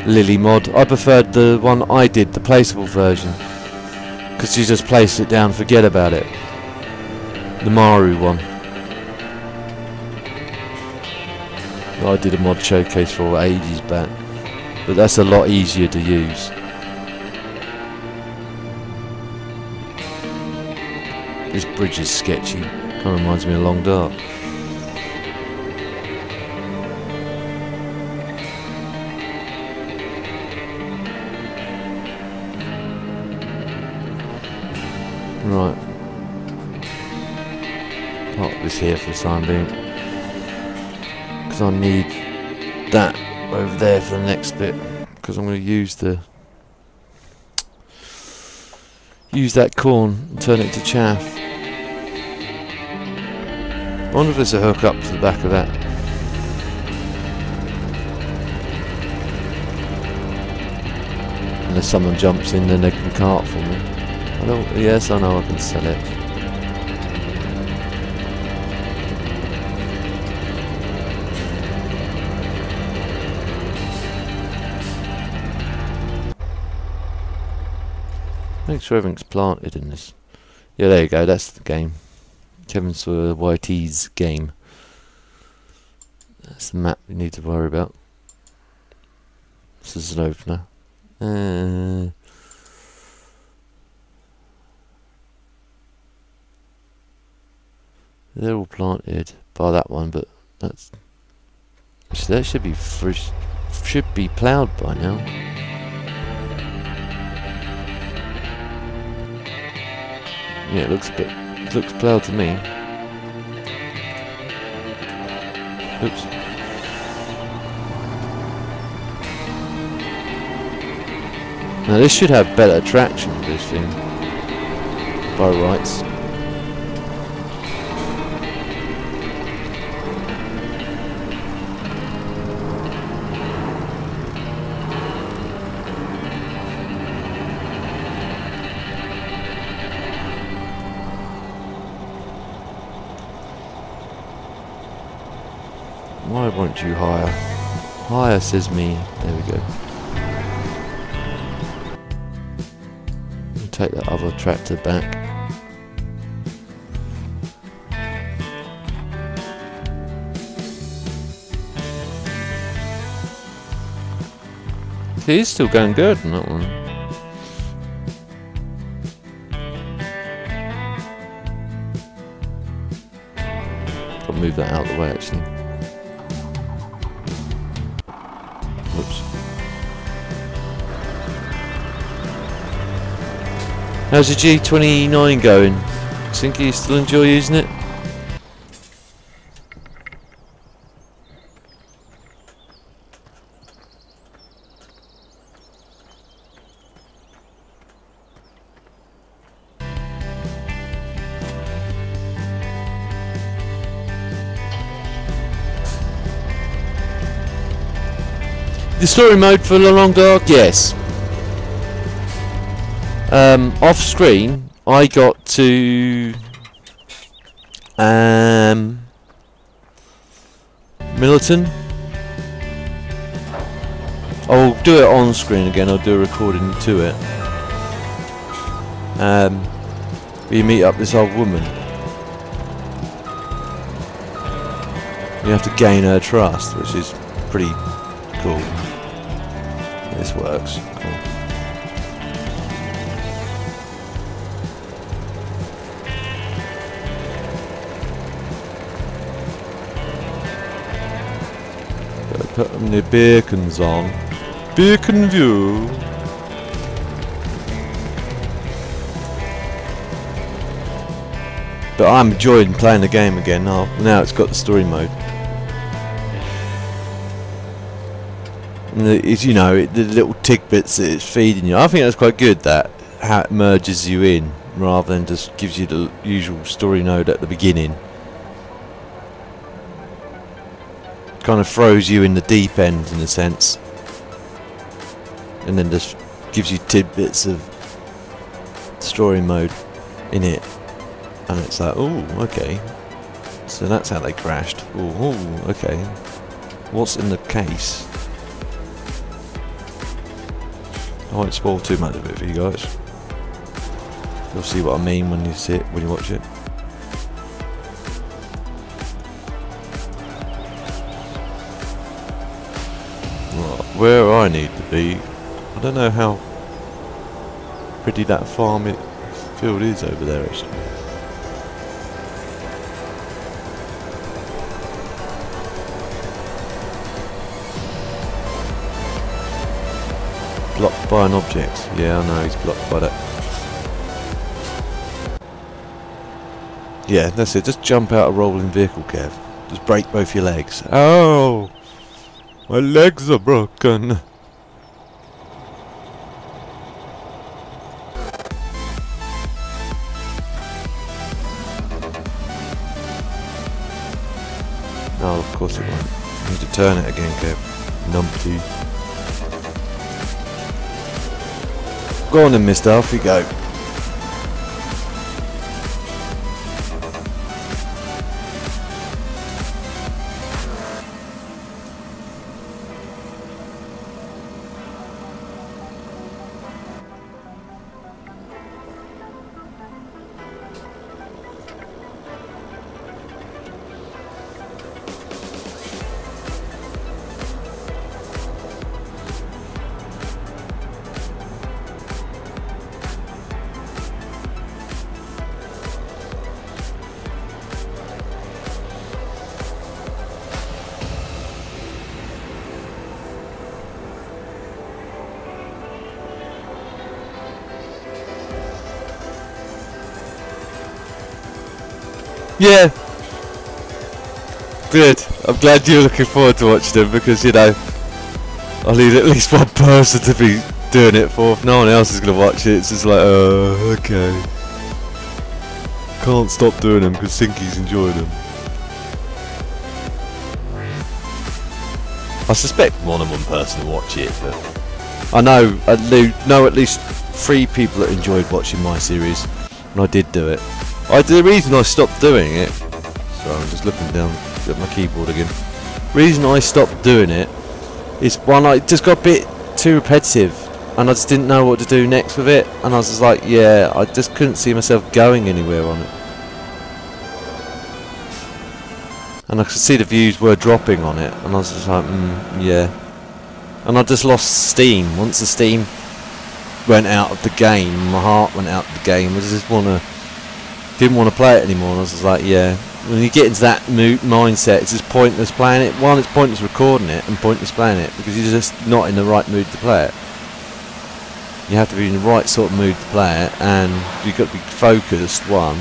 Lily mod. I preferred the one I did, the placeable version, because you just place it down, forget about it. The Maru one. I did a mod showcase for ages back, but that's a lot easier to use. This bridge is sketchy. Kind of reminds me of Long Dark. Right. Park this here for the time being, because I need that over there for the next bit, because I'm going to use that corn and turn it to chaff. I wonder if there's a hook up to the back of that. Unless someone jumps in, then they can cart for me. I don't. Yes, I know I can sell it. Make sure everything's planted in this. Yeah, there you go. That's the game. Kevin Sawyer YT's game. That's the map we need to worry about. This is an opener. They're all planted by that one, but that's actually, that should be should be ploughed by now. Yeah, it looks ploughed to me. Oops. Now this should have better traction, this thing, by rights. Why won't you hire? Hire, says me. There we go. We'll take that other tractor back. See, he's still going good on that one. Got to move that out of the way, actually. Whoops. How's the G29 going? Think you still enjoy using it? The story mode for the Long Dark, yes. Off screen, I got to Milton. I'll do it on screen again. I'll do a recording to it. You meet up this old woman. You have to gain her trust, which is pretty cool. This works. Cool. Gotta put them the beacons on. Beacon view. But I'm enjoying playing the game again now. Now it's got the story mode. It's, you know, the little tidbits that it's feeding you. I think that's quite good, that how it merges you in rather than just gives you the usual story node at the beginning. Kind of throws you in the deep end in a sense, and then just gives you tidbits of story mode in it, and it's like, oh, okay, so that's how they crashed. Oh, okay. what's in the case. I won't spoil too much of it for you guys. You'll see what I mean when you watch it. Right, where I need to be, I don't know how pretty that field is over there actually. Blocked by an object. Yeah, I know he's blocked by that. Yeah, that's it. Just jump out a rolling vehicle, Kev. Just break both your legs. Oh! My legs are broken. Oh, of course it won't. You need to turn it again, Kev. Numpty. Go on then, mister. Off you go. Yeah. Good. I'm glad you're looking forward to watching them because, you know, I need at least one person to be doing it for. If no one else is going to watch it, it's just like, okay. Can't stop doing them because Sinky's enjoying them. I suspect more than one person will watch it, but I know at least 3 people that enjoyed watching my series, and I did do it. The reason I stopped doing it, sorry, I'm just looking down at my keyboard again. The reason I stopped doing it is one, I just got a bit too repetitive, and I just didn't know what to do next with it, and I was just like, yeah, I just couldn't see myself going anywhere on it. And I could see the views were dropping on it, and I was just like, yeah. And I just lost steam. Once the steam went out of the game, my heart went out of the game, I just didn't want to play it anymore, and I was just like, yeah. When you get into that mindset, it's just pointless playing it. One, it's pointless recording it, and pointless playing it, because you're just not in the right mood to play it. You have to be in the right sort of mood to play it, and you've got to be focused, one.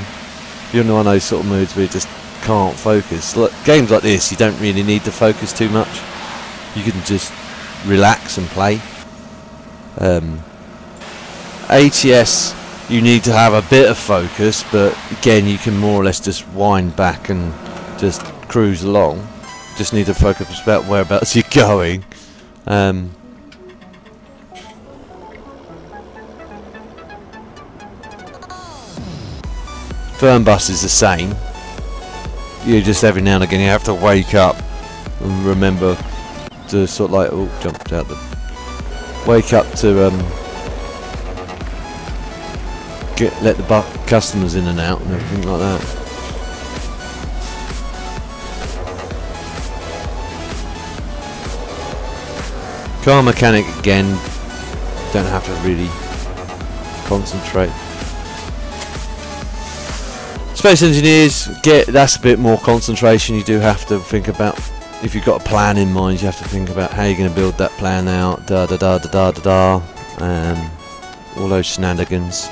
You're in one of those sort of moods where you just can't focus. Like, games like this, you don't really need to focus too much. You can just relax and play. ATS, you need to have a bit of focus, but again, you can more or less just wind back and just cruise along. Just need to focus about whereabouts you're going. Fernbus is the same. You just every now and again you have to wake up and remember to sort of like, oh, jumped out the, wake up to let the customers in and out and everything like that. Car mechanic again, don't have to really concentrate. Space engineers, that's a bit more concentration. You do have to think about, if you've got a plan in mind, you have to think about how you're going to build that plan out, all those shenanigans.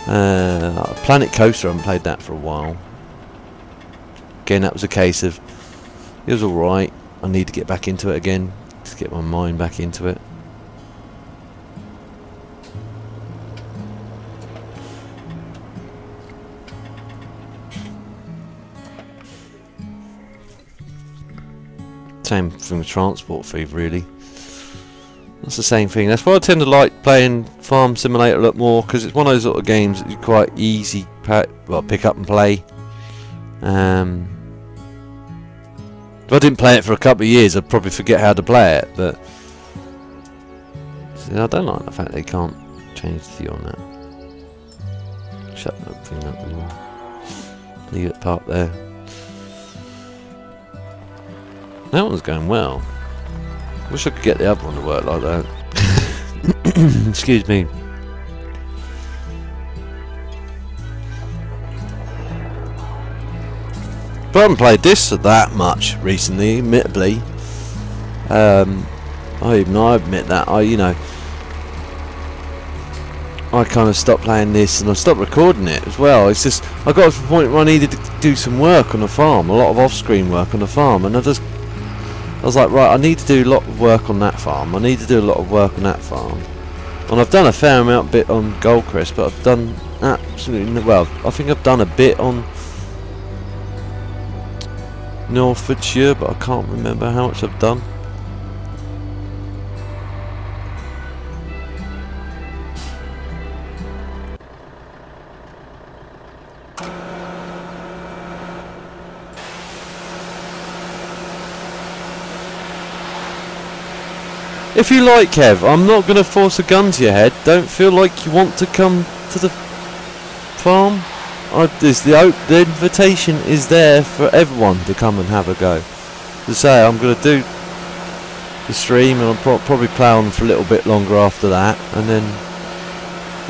Planet Coaster, I haven't played that for a while. Again, that was a case of, it was alright, I need to get back into it again, to get my mind back into it. Same thing with Transport Thief, really. That's the same thing. That's why I tend to like playing Farm Simulator a lot more, because it's one of those sort of games that you're quite easy pick up and play. If I didn't play it for a couple of years, I'd probably forget how to play it. But see, I don't like the fact they can't change the view on that. Shut that thing up and leave it parked there. That one's going well. Wish I could get the other one to work like that. Excuse me. But I haven't played this that much recently, admittedly. I admit that. I kind of stopped playing this and I stopped recording it as well. It's just I got to the point where I needed to do some work on the farm, a lot of off-screen work on the farm, and I was like, right, I need to do a lot of work on that farm. I need to do a lot of work on that farm, and I've done a fair amount bit on Goldcrest, but I've done absolutely well. I think I've done a bit on Norfolkshire, but I can't remember how much I've done. If you like, Kev, I'm not going to force a gun to your head. Don't feel like you want to come to the farm. The invitation is there for everyone to come and have a go. As I say, I'm going to do the stream and I'll probably play on for a little bit longer after that. And then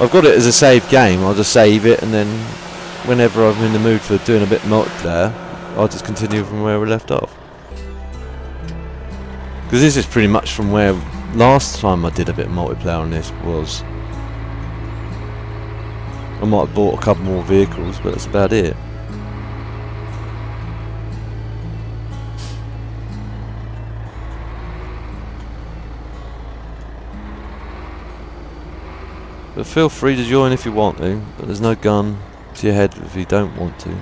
I've got it as a saved game. I'll just save it, and then whenever I'm in the mood for doing a bit multiplayer, I'll just continue from where we left off. Because this is pretty much from where last time I did a bit of multiplayer on this was. I might have bought a couple more vehicles, but that's about it. But feel free to join if you want to, but there's no gun to your head if you don't want to.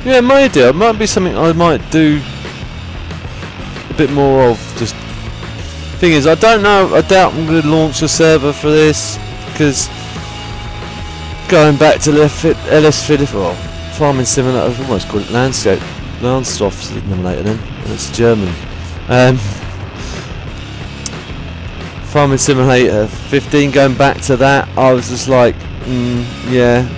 Yeah, maybe it might be something I might do a bit more of. Just thing is, I don't know. I doubt I'm going to launch a server for this, because going back to LS or Farming Simulator, I've almost called it Landstoff Simulator. Then it's German. Farming Simulator 15. Going back to that, I was just like, yeah,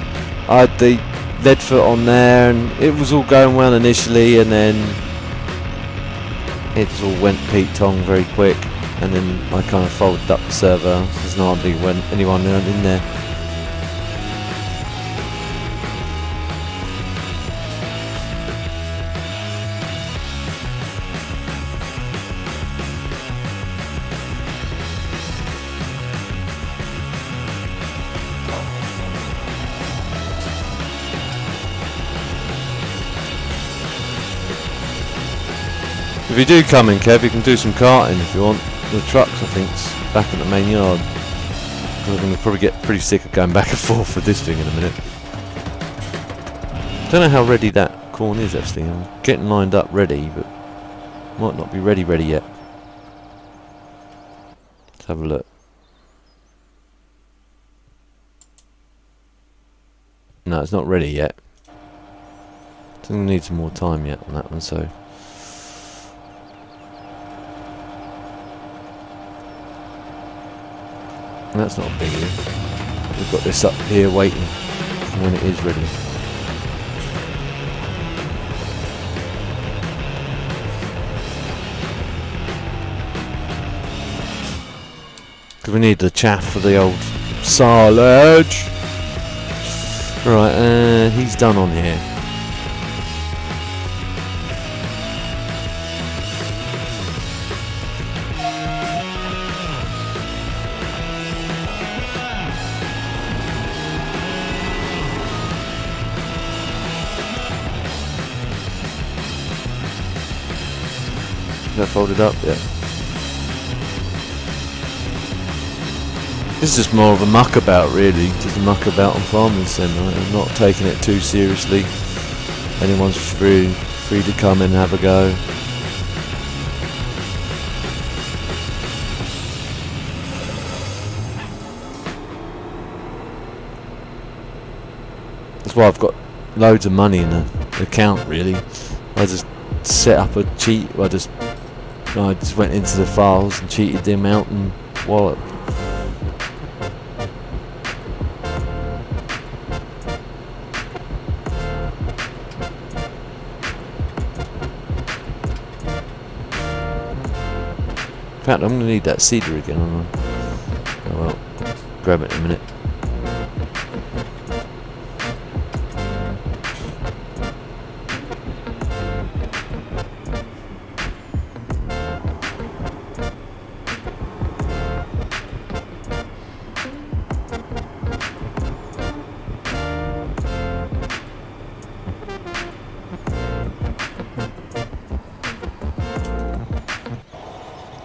I had the Leadfoot on there, and it was all going well initially, and then it just all went Pete Tong very quick, and then I kind of folded up the server. There's hardly anyone in there. If you do come in, Kev, you can do some karting if you want. The trucks, I think, back in the main yard. I'm going to probably get pretty sick of going back and forth with this thing in a minute. Don't know how ready that corn is actually. I'm getting lined up ready, but might not be ready yet. Let's have a look. No, it's not ready yet. I think we need some more time yet on that one, so. That's not a big deal. We've got this up here waiting for when it is ready. Because we need the chaff for the old silage. Right, he's done on here. That folded up, yeah. This is just more of a muckabout, really. Just a muckabout on Farming Sim. I'm not taking it too seriously. Anyone's free to come in and have a go. That's why I've got loads of money in the account, really. I just set up a cheat. I just went into the files and cheated the amount and wallet. In fact, I'm going to need that cedar again, aren't I? Oh well, grab it in a minute.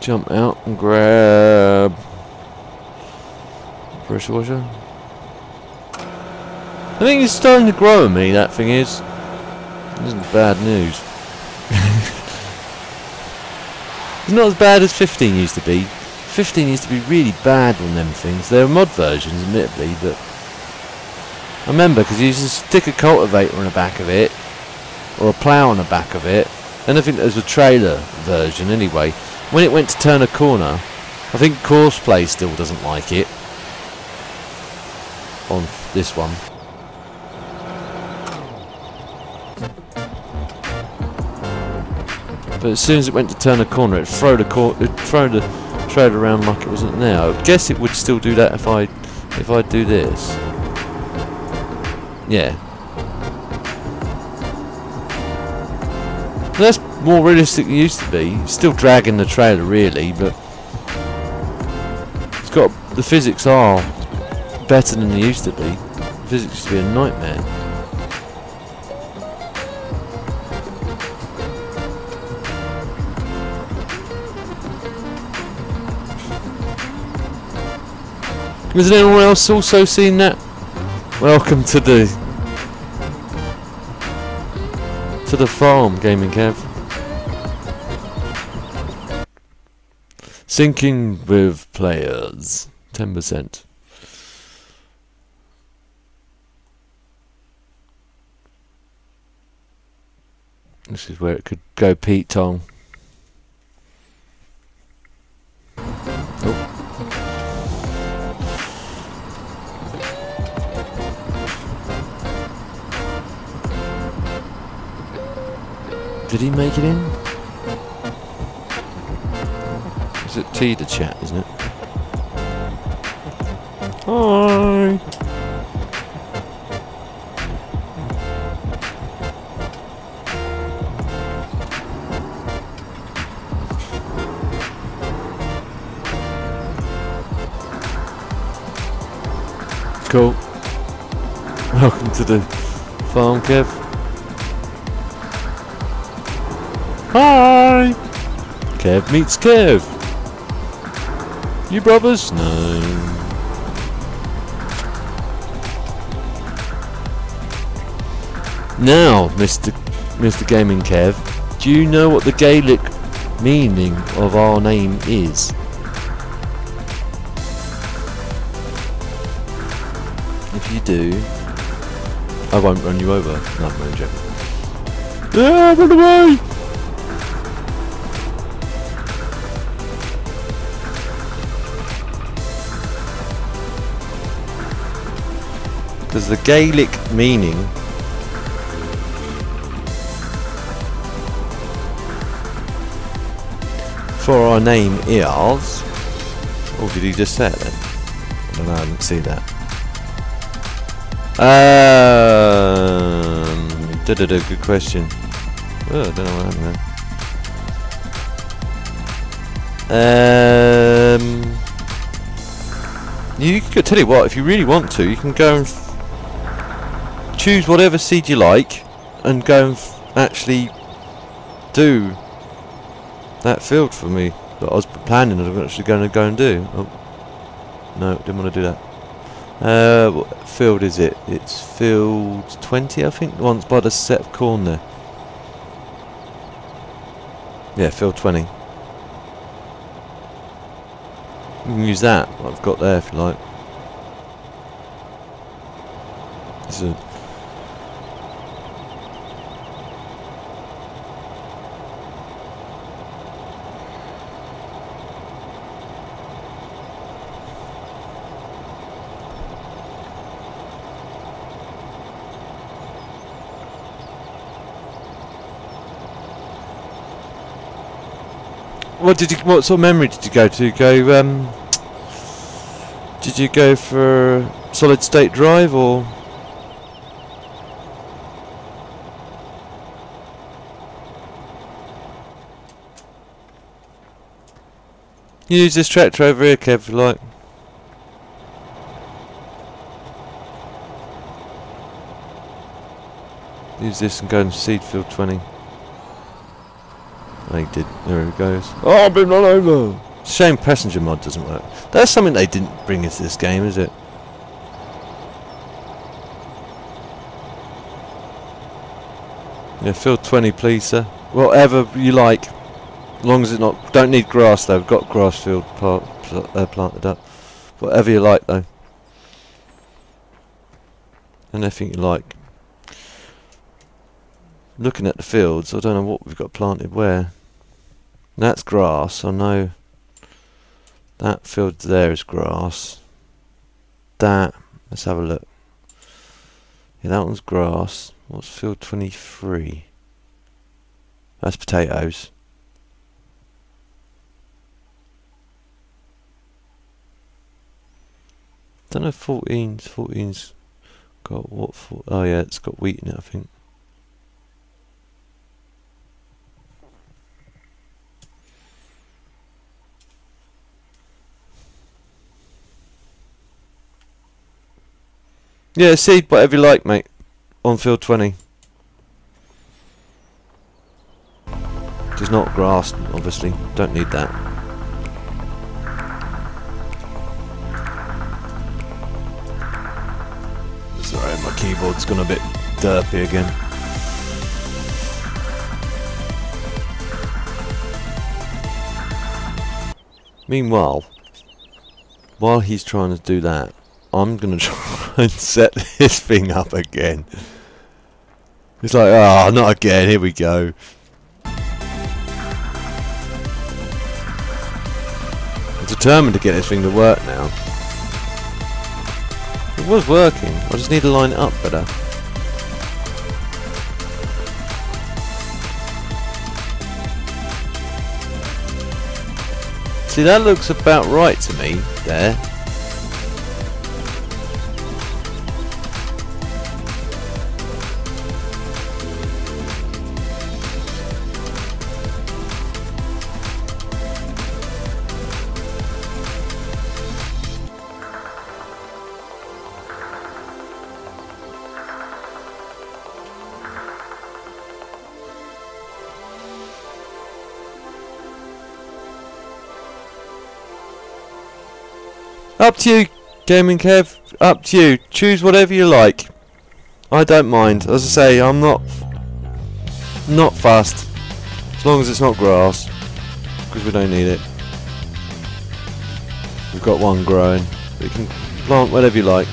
Jump out and grab pressure washer. I think it's starting to grow on me, that thing is. This isn't bad news. It's not as bad as 15 used to be. 15 used to be really bad on them things. They were mod versions, admittedly, but I remember because you used to stick a cultivator on the back of it, or a plough on the back of it, and I think there was a trailer version anyway. When it went to turn a corner, I think Courseplay still doesn't like it on this one. But as soon as it went to turn a corner, it'd throw the trailer around like it wasn't there. I would guess it would still do that if I do this. Yeah. That's more realistic than it used to be. It's still dragging the trailer really, but it's got the physics are better than they used to be. The physics used to be a nightmare. Has anyone else also seen that? Welcome to the farm, Gaming Kev. Syncing with players, 10%. This is where it could go Pete Tong. Oh. Did he make it in? Is it T to chat, isn't it? Hi! Cool. Welcome to the farm, Kev. Hi! Kev meets Kev. You brothers? No. Now, Mr. Gaming Kev, do you know what the Gaelic meaning of our name is? If you do, I won't run you over. No, I'm only joking. Ah, run away! Because the Gaelic meaning for our name is... Oh, did he just say it then? I don't know, I didn't see that. Good question. Oh, I don't know what happened there. You could tell you what, if you really want to, you can go and choose whatever seed you like and go and actually do that field for me that I was planning and I'm actually going to go and do. Oh, no, didn't want to do that. What field is it? It's field 20, I think. The one's by the set of corn there. Yeah, field 20. You can use that, what I've got there, if you like. This is what sort of memory did you go to? Did you go for solid state drive or? Use this tractor over here, Kev, if you like. Use this and go and seed field 20. I did. There it goes. Oh, I've been run over. It's a shame passenger mod doesn't work. That's something they didn't bring into this game, is it? Yeah, field 20, please, sir. Whatever you like, as long as it's not. Don't need grass though. We've got grass field planted up. Whatever you like though. Anything you like. Looking at the fields, I don't know what we've got planted where. That's grass, I know. That field there is grass. That, let's have a look. Yeah, that one's grass. What's field 23? That's potatoes. Don't know, 14's got what? Oh yeah, it's got wheat in it, I think. Yeah, seed whatever you like, mate. On field 20. Just not grass, obviously. Don't need that. Sorry, my keyboard's gone a bit derpy again. Meanwhile, while he's trying to do that, I'm going to try and set this thing up again. It's like, oh, not again, here we go. I'm determined to get this thing to work now. It was working, I just need to line it up better. See, that looks about right to me, there. Up to you, Gaming Kev. Up to you. Choose whatever you like. I don't mind. As I say, I'm not fussed. As long as it's not grass, because we don't need it. We've got one growing. We can plant whatever you like.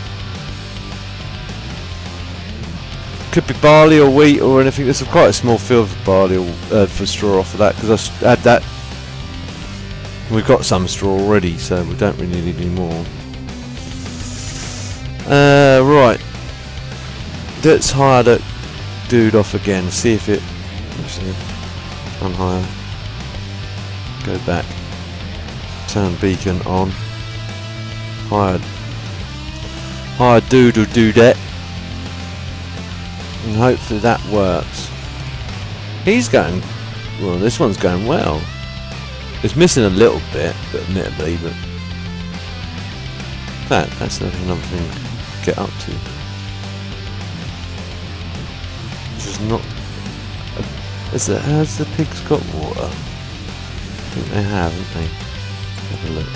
Could be barley or wheat or anything. There's quite a small field for barley or for straw off of that, because I had that. We've got some straw already, so we don't really need any more. Right. Let's hire that dude off again. See if it. Actually, unhire. Go back. Turn beacon on. Hire dude or dudette. And hopefully that works. He's going. Well, this one's going well. It's missing a little bit, admittedly, but that's another thing to get up to. This is not. Has the pigs got water? I think they have, haven't they? Have a look.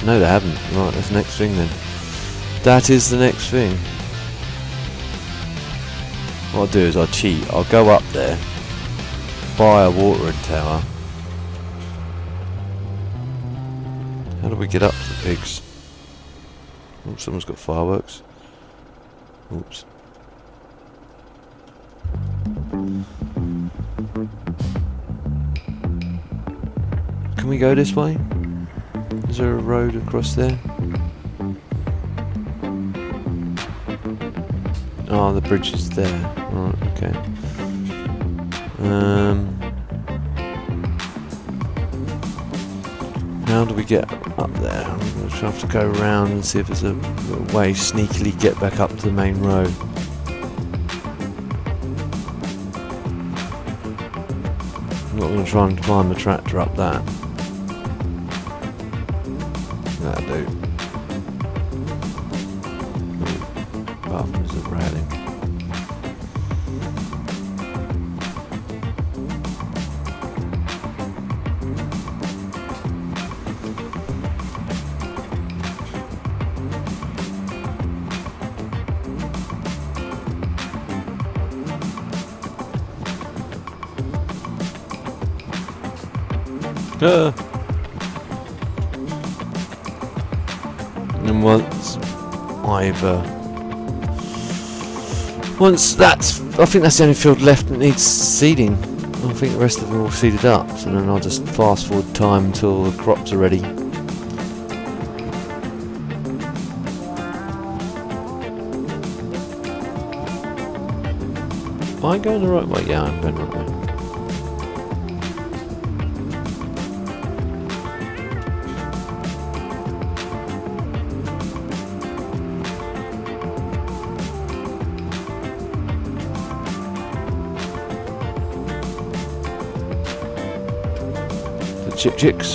No, they haven't. Right, that's the next thing then. That is the next thing. What I'll do is I'll cheat. I'll go up there, buy a watering tower. How do we get up to the pigs? Oh, someone's got fireworks. Oops. Can we go this way? Is there a road across there? Oh, the bridge is there. Right, okay. How do we get up there? I'm going to have to go around and see if there's a way sneakily get back up to the main road. I'm not going to try and climb the tractor up that. That'll do. Apart from there's a railing. And once that's, I think that's the only field left that needs seeding. I think the rest of them are all seeded up, so then I'll just fast forward time until the crops are ready. Am I going the right way? Yeah, I'm going the right way. Chicks.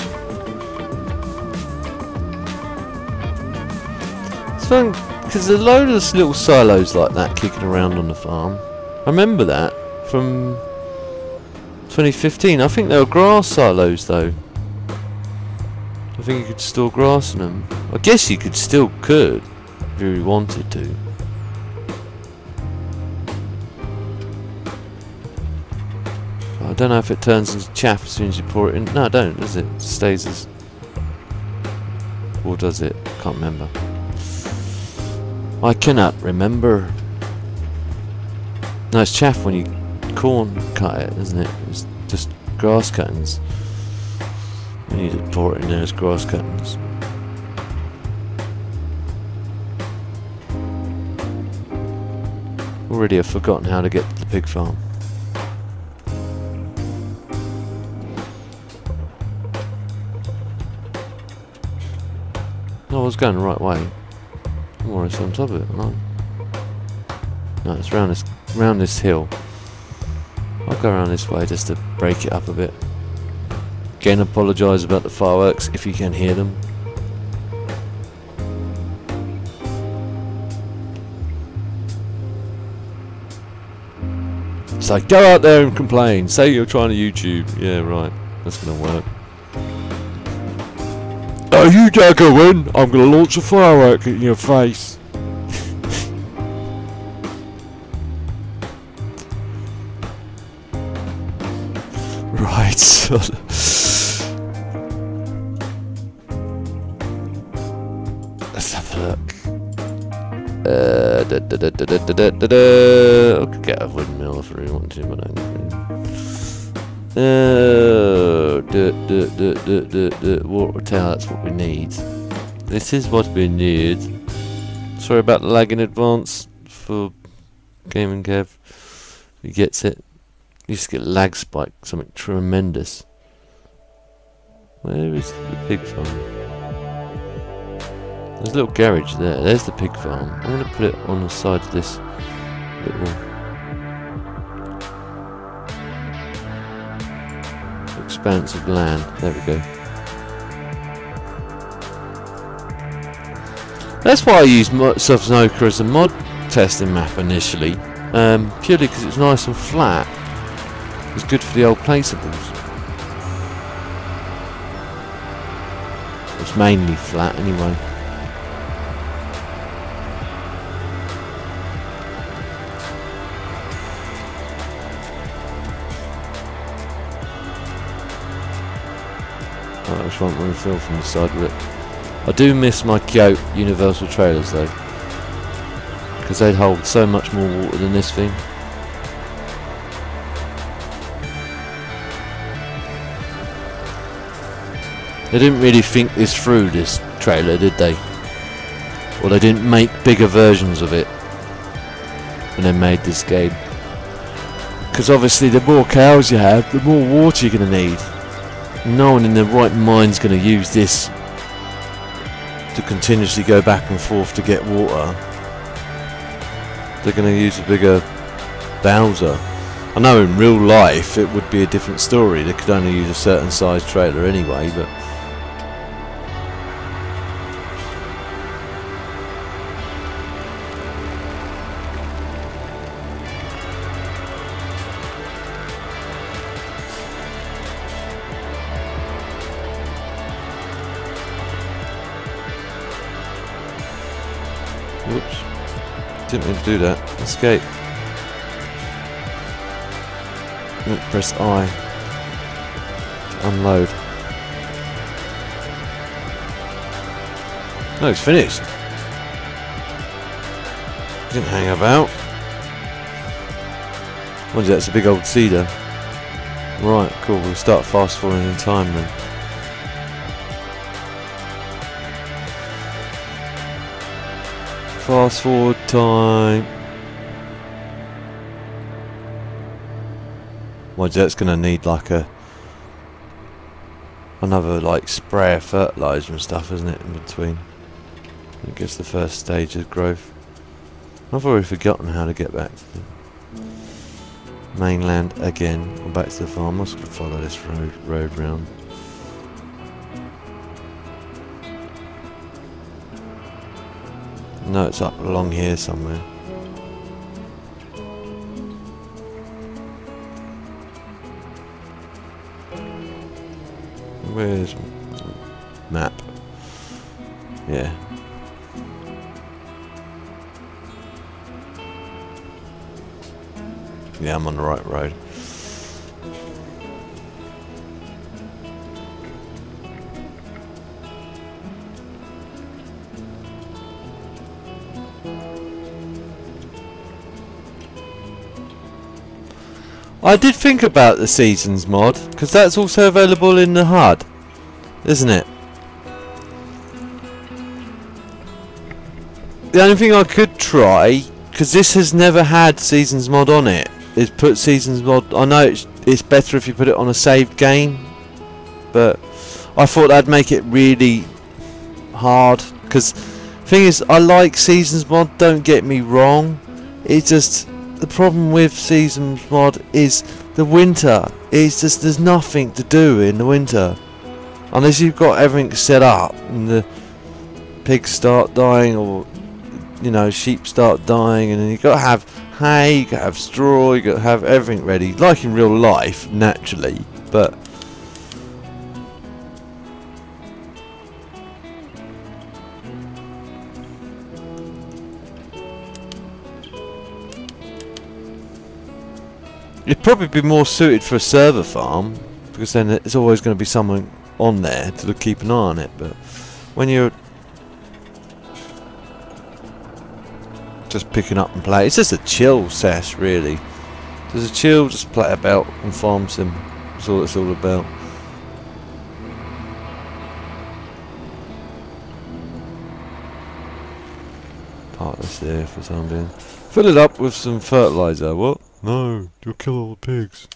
It's fun because there's a load of little silos like that kicking around on the farm. I remember that from 2015. I think they were grass silos though. I think you could store grass in them. I guess you could if you really wanted to. I don't know if it turns into chaff as soon as you pour it in. No, it don't, does it? It stays as... Or does it? Can't remember. I cannot remember. No, it's chaff when you corn cut it, isn't it? It's just grass cuttings. You need to pour it in there as grass cuttings. Already I've forgotten how to get to the pig farm. No, I was going the right way. I'm almost on top of it, am I? No, it's round this hill. I'll go around this way just to break it up a bit. Again, apologise about the fireworks if you can hear them. It's like, go out there and complain. Say you're trying to YouTube. Yeah, right. That's gonna work. Oh, you dare go in? I'm gonna launch a firework in your face. Right. Let's have a look. I could get a windmill if I really want to, but I don't. Water tower, that's what we need. This is what we need. Sorry about the lag in advance for Gaming Kev. He gets it. You used to get lag spike, something tremendous. Where is the pig farm? There's a little garage there. There's the pig farm. I'm going to put it on the side of this little expanse of land. There we go. That's why I used Subsnoker as a mod testing map initially. Purely because it's nice and flat. It's good for the old placeables. It's mainly flat anyway. I just won't want to film from the side of it. I do miss my Kyoto Universal trailers though, because they'd hold so much more water than this thing. They didn't really think this through, this trailer, did they? Or they didn't make bigger versions of it when they made this game. Because obviously the more cows you have, the more water you're going to need. No one in their right mind's going to use this to continuously go back and forth to get water. They're going to use a bigger Bowser. I know in real life it would be a different story. They could only use a certain size trailer anyway, but whoops, didn't mean to do that. Escape. Press I to unload. No, it's finished. Didn't hang about. What is that? It's a big old cedar. Right, cool. We'll start fast forwarding in time then. Fast forward time. Well, that's going to need like another like spray of fertiliser and stuff, isn't it, in between? I guess the first stage of growth. I've already forgotten how to get back to the mainland again, or back to the farm. I'm just going to follow this road round. No, it's up along here somewhere. Where's map? Yeah. Yeah, I'm on the right road. I did think about the Seasons mod, because that's also available in the HUD, isn't it? The only thing I could try, because this has never had Seasons mod on it, is put Seasons mod. I know it's better if you put it on a saved game, but I thought that'd make it really hard. Because thing is, I like Seasons mod, don't get me wrong. It's just the problem with Seasons mod is the winter. It's just there's nothing to do in the winter unless you've got everything set up and the pigs start dying, or you know, sheep start dying, and then you've got to have hay, you've got to have straw, you've got to have everything ready like in real life naturally. But it'd probably be more suited for a server farm, because then there's always going to be someone on there to keep an eye on it. But when you're just picking up and play, it's just a chill sesh really. Just a chill, just play about and farm sim. That's all it's all about. Park this there for the time being. Fill it up with some fertiliser. What? No, you'll kill all the pigs.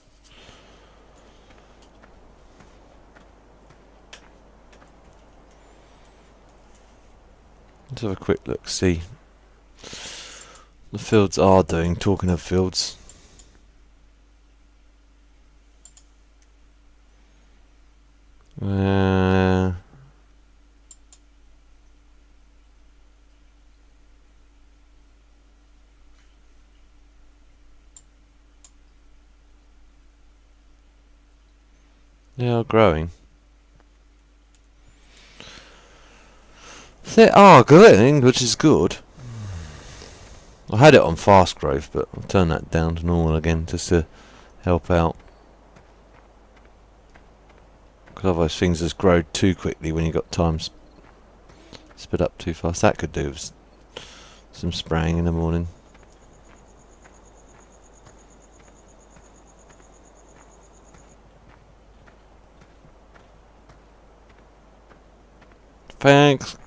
Let's have a quick look, see the fields are doing. Talking of fields, they are growing. They are glitching, which is good. I had it on fast growth, but I'll turn that down to normal again just to help out. Because otherwise things just grow too quickly when you've got time sped up too fast. That could do with some spraying in the morning. Thanks,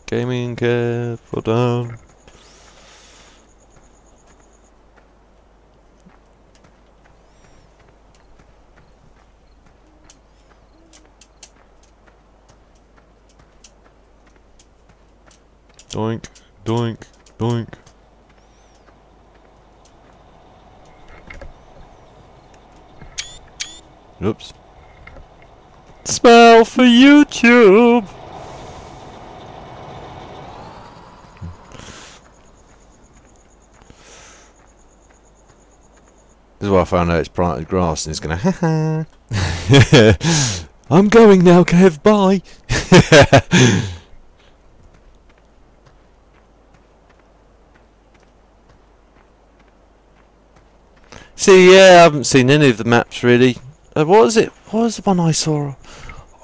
gaming care, for down. Doink, doink, doink. Oops. Smell for YouTube! This is why I found out it's planted grass and it's gonna haha. I'm going now, Kev, bye! See, yeah, I haven't seen any of the maps really. What was it? What was the one I saw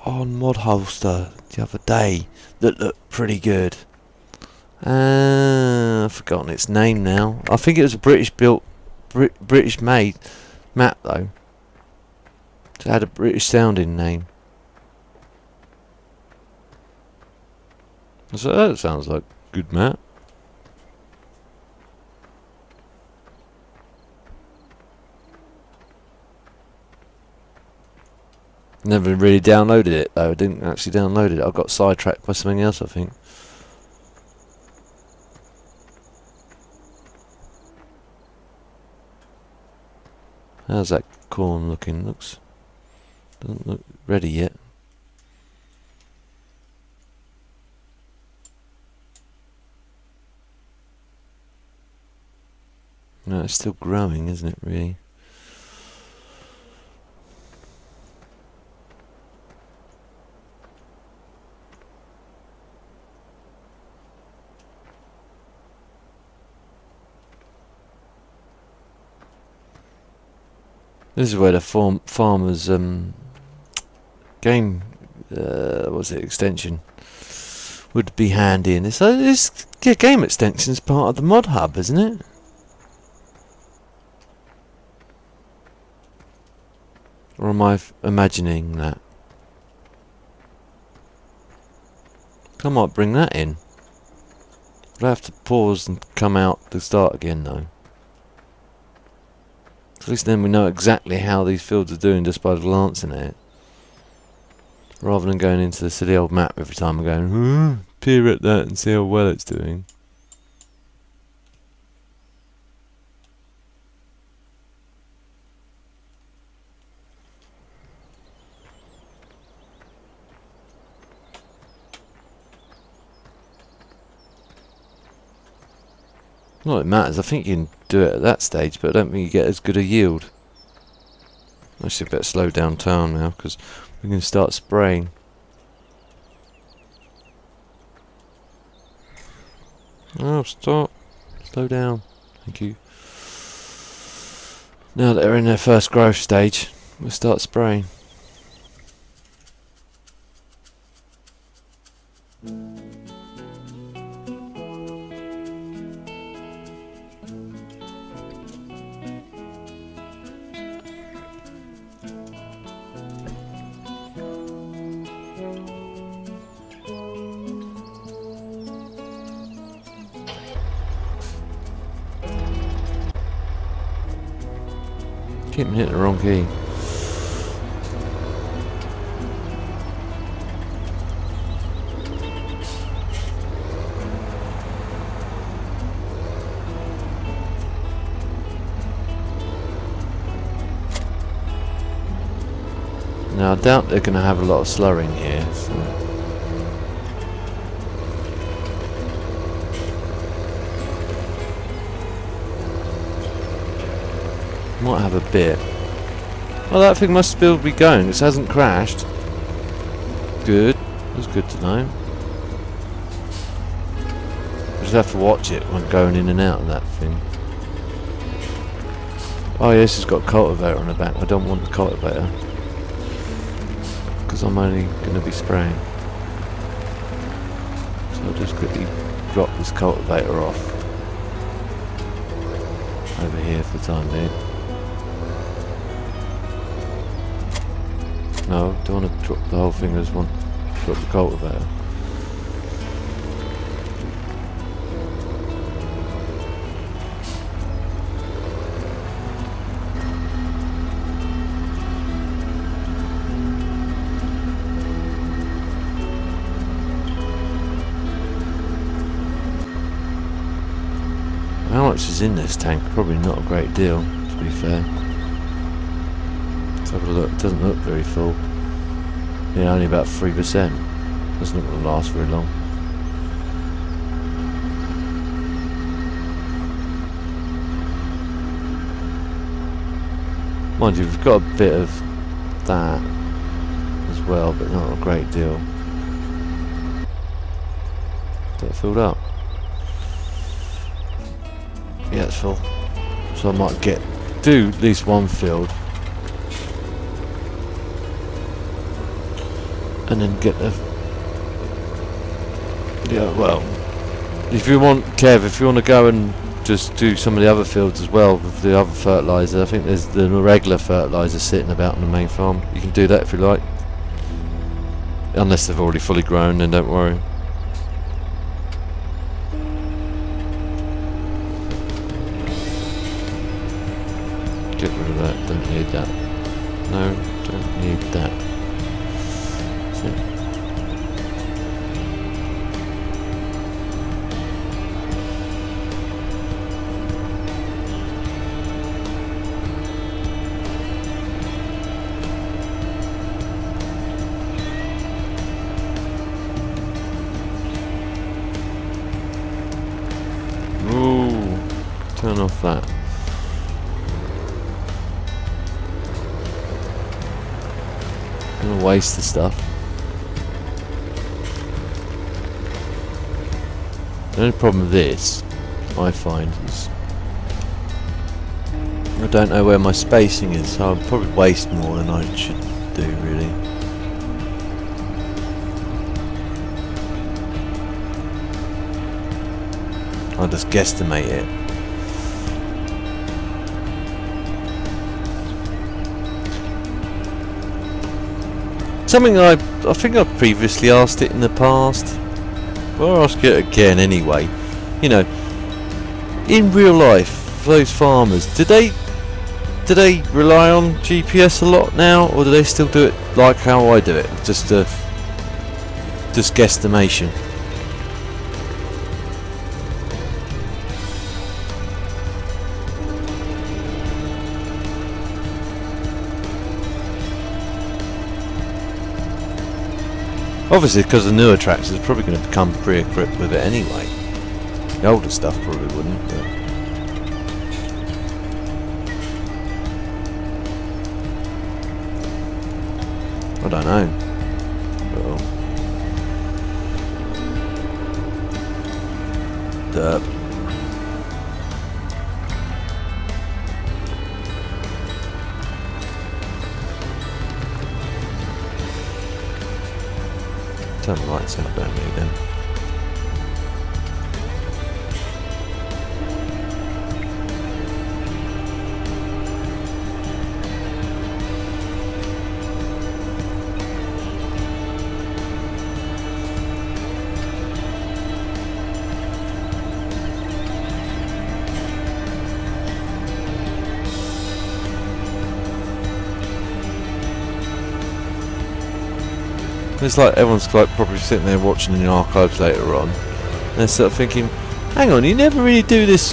on Mod Holster the other day that looked pretty good? I've forgotten its name now. I think it was a British made map though. It had a British sounding name. So that sounds like a good map. Never really downloaded it though. I didn't actually download it. I got sidetracked by something else, I think. How's that corn looking? Doesn't look ready yet. No, it's still growing, isn't it, really? This is where the farmers game what's it, extension would be handy in this. This game extension is part of the mod hub, isn't it? Or am I imagining that? I might bring that in. I'll have to pause and come out to start again though. At least then we know exactly how these fields are doing just by glancing at it. Rather than going into the silly old map every time and going, peer at that and see how well it's doing. Not that it matters, I think you can do it at that stage, but I don't think you get as good a yield. Actually, better slow down town now, because we're going to start spraying. Oh, stop. Slow down. Thank you. Now that they're in their first growth stage, we'll start spraying. Keep hitting the wrong key. Now I doubt they're going to have a lot of slurring here. So. Might have a bit. Well, that thing must still be going. This hasn't crashed. Good. That's good to know. just have to watch it when going in and out of that thing. Oh yes, it's got a cultivator on the back. I don't want the cultivator because I'm only going to be spraying. So I'll just quickly drop this cultivator off over here for the time being. No, I don't want to drop the whole thing, I just want to drop the cultivator. How much is in this tank? Probably not a great deal, to be fair. Let's have a look. It doesn't look very full. Yeah, only about 3%. That's not going to last very long. Mind you, we've got a bit of that as well, but not a great deal. Is that filled up? Yeah, it's full. So I might do at least one field. And then get the... Yeah, well... If you want, Kev, if you want to go and just do some of the other fields as well with the other fertiliser, I think there's the regular fertiliser sitting about on the main farm. You can do that if you like. Unless they've already fully grown, then don't worry. Get rid of that, don't need that. No, don't need that. That's it. Ooh, turn off that. Gonna waste the stuff. The only problem with this, I find, is I don't know where my spacing is, so I'll probably waste more than I should do, really. I'll just guesstimate it. Something I think I've previously asked it in the past, but I'll ask it again anyway. You know, in real life, those farmers, do they rely on GPS a lot now, or do they still do it like how I do it, just guesstimation? Obviously, because the newer tractors are probably going to become pre-equipped with it anyway. The older stuff probably wouldn't, but... I don't know. Well... Derp. Turn the lights out, don't need them. It's like everyone's like probably sitting there watching in the archives later on, and they're sort of thinking, hang on, you never really do this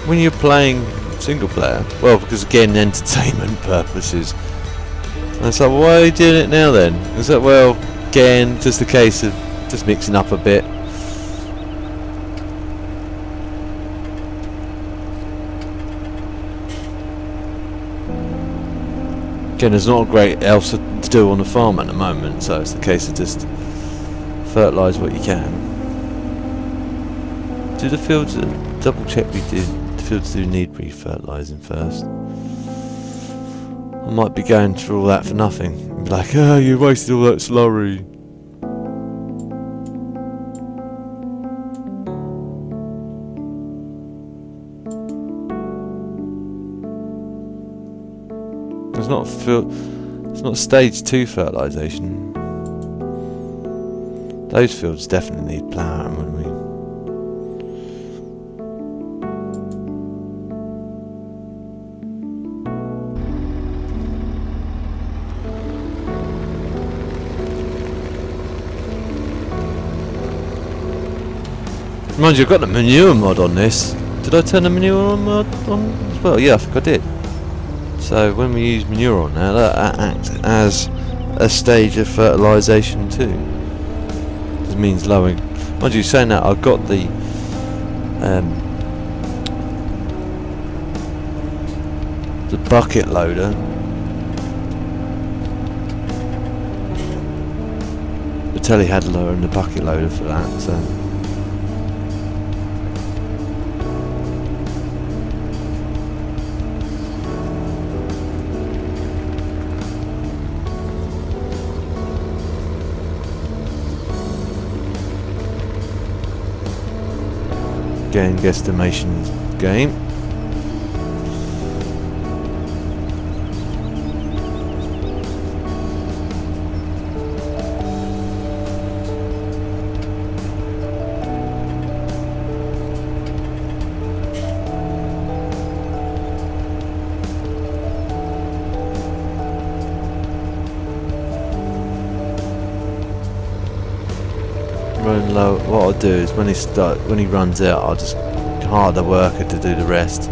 when you're playing single player. Well, because again, entertainment purposes. And it's like, well, why are you doing it now then? It's like, well, again, just a case of just mixing up a bit. Again, there's not a great else to do on the farm at the moment, so it's the case of just fertilise what you can. Do the fields, double check we do, the fields do need re-fertilising first. I might be going through all that for nothing. And be like, oh, you wasted all that slurry. It's not stage 2 fertilisation. Those fields definitely need ploughing, wouldn't we? Mind you, I've got the manure mod on this. Did I turn the manure mod on as well? Yeah, I think I did. So when we use manure on now, that acts as a stage of fertilisation too. This means lowering. Mind you, saying that, I've got the bucket loader. The telehandler and the bucket loader for that. So. Again, guesstimation game. Running low. What I'll do is when he runs out, I'll just hire the worker to do the rest.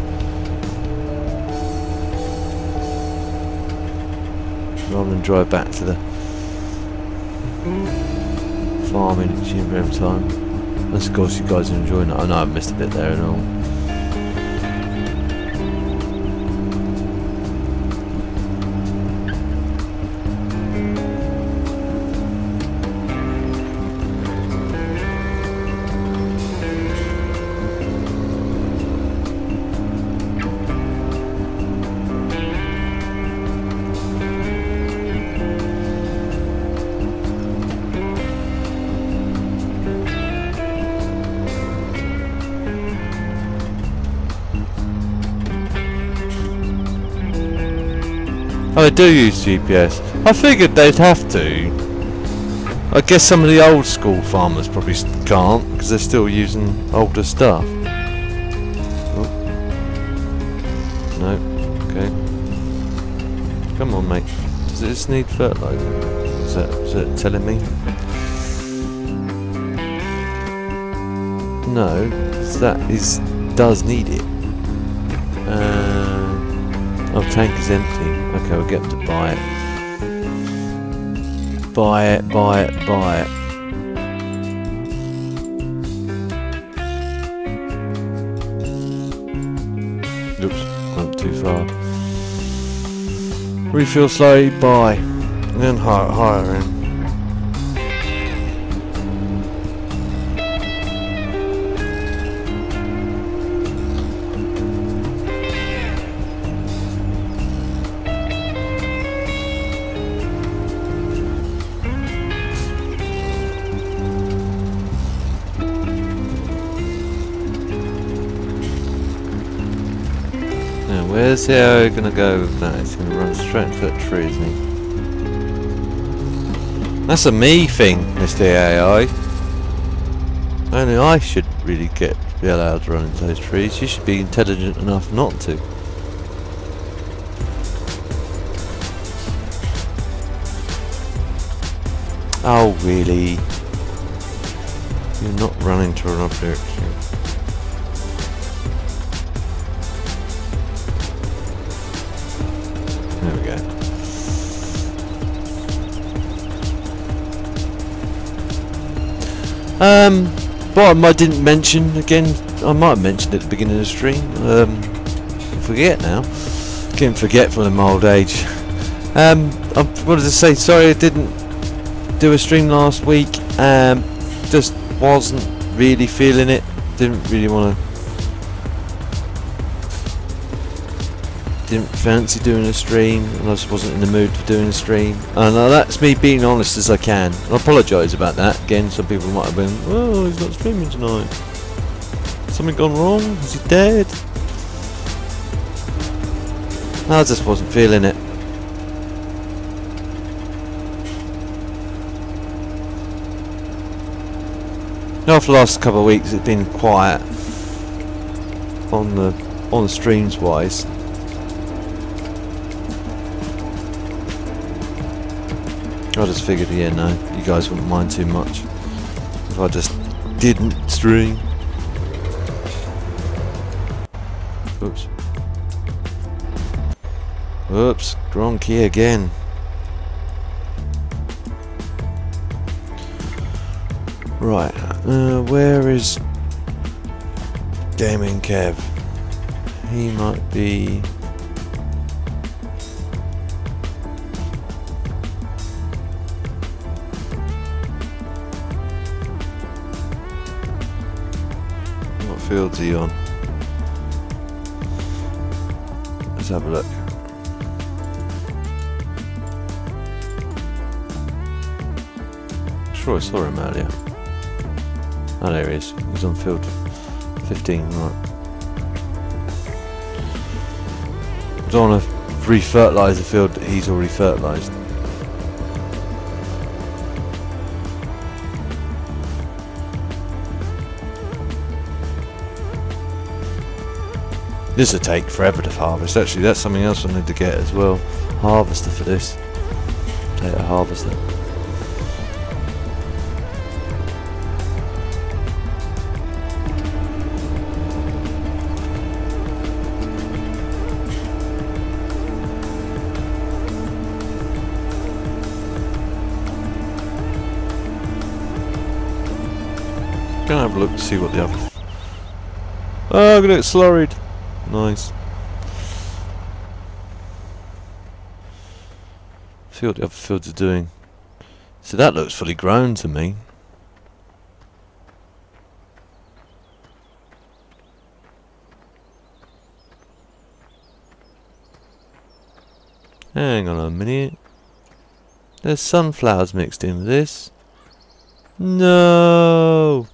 Rather than drive back to the farming every time. Unless of course you guys are enjoying it. I know I've missed a bit there and all. Oh, they do use GPS. I figured they'd have to. I guess some of the old school farmers probably can't because they're still using older stuff. Oh. No. Okay. Come on, mate. Does it just need fertilizer? Is that telling me? No. Does need it. Oh, tank is empty. Okay, we'll get them to buy it. Buy it. Oops, went too far. Refuel slowly, buy. And then hire him. Where's the arrow gonna go with that? It's gonna run straight into that tree, isn't it? That's a me thing, Mr. AI. Only I should really be allowed to run into those trees. You should be intelligent enough not to. Oh really? You're not running to another direction. There we go. What I didn't mention again, I might have mentioned it at the beginning of the stream. I forget now. Getting forgetful in my old age. I wanted to say sorry I didn't do a stream last week. Just wasn't really feeling it. didn't really want to. Didn't fancy doing a stream, and I just wasn't in the mood for doing a stream. And that's me being honest as I can. I apologise about that. Again, some people might have been, oh, he's not streaming tonight. Something gone wrong? Is he dead? I just wasn't feeling it. After the last couple of weeks, it's been quiet on the streams wise. I just figured, yeah, no, you guys wouldn't mind too much if I just didn't stream. Oops. Oops, wrong key again. Right, where is Gaming Kev? He might be... What field's he on? Let's have a look. I'm sure I saw him earlier. Oh, there he is. He's on field 15, right. I don't want to re-fertilise the field that he's already fertilised. This will take forever to harvest. Actually, that's something else I need to get as well. Harvester for this. Potato harvester. Gonna have a look to see what the other. Oh, I'm gonna get slurried. Nice. See what the other fields are doing. So that looks fully grown to me. Hang on a minute. There's sunflowers mixed in with this. No.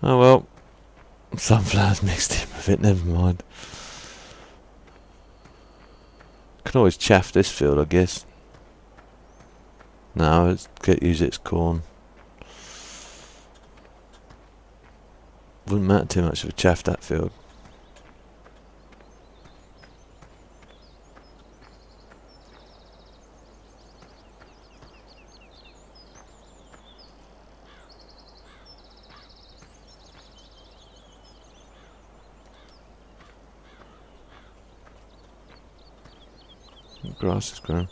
Oh well, sunflowers mixed in with it, never mind. Can always chaff this field, I guess. No, let's use its corn. Wouldn't matter too much if we chaff that field. Grass is growing.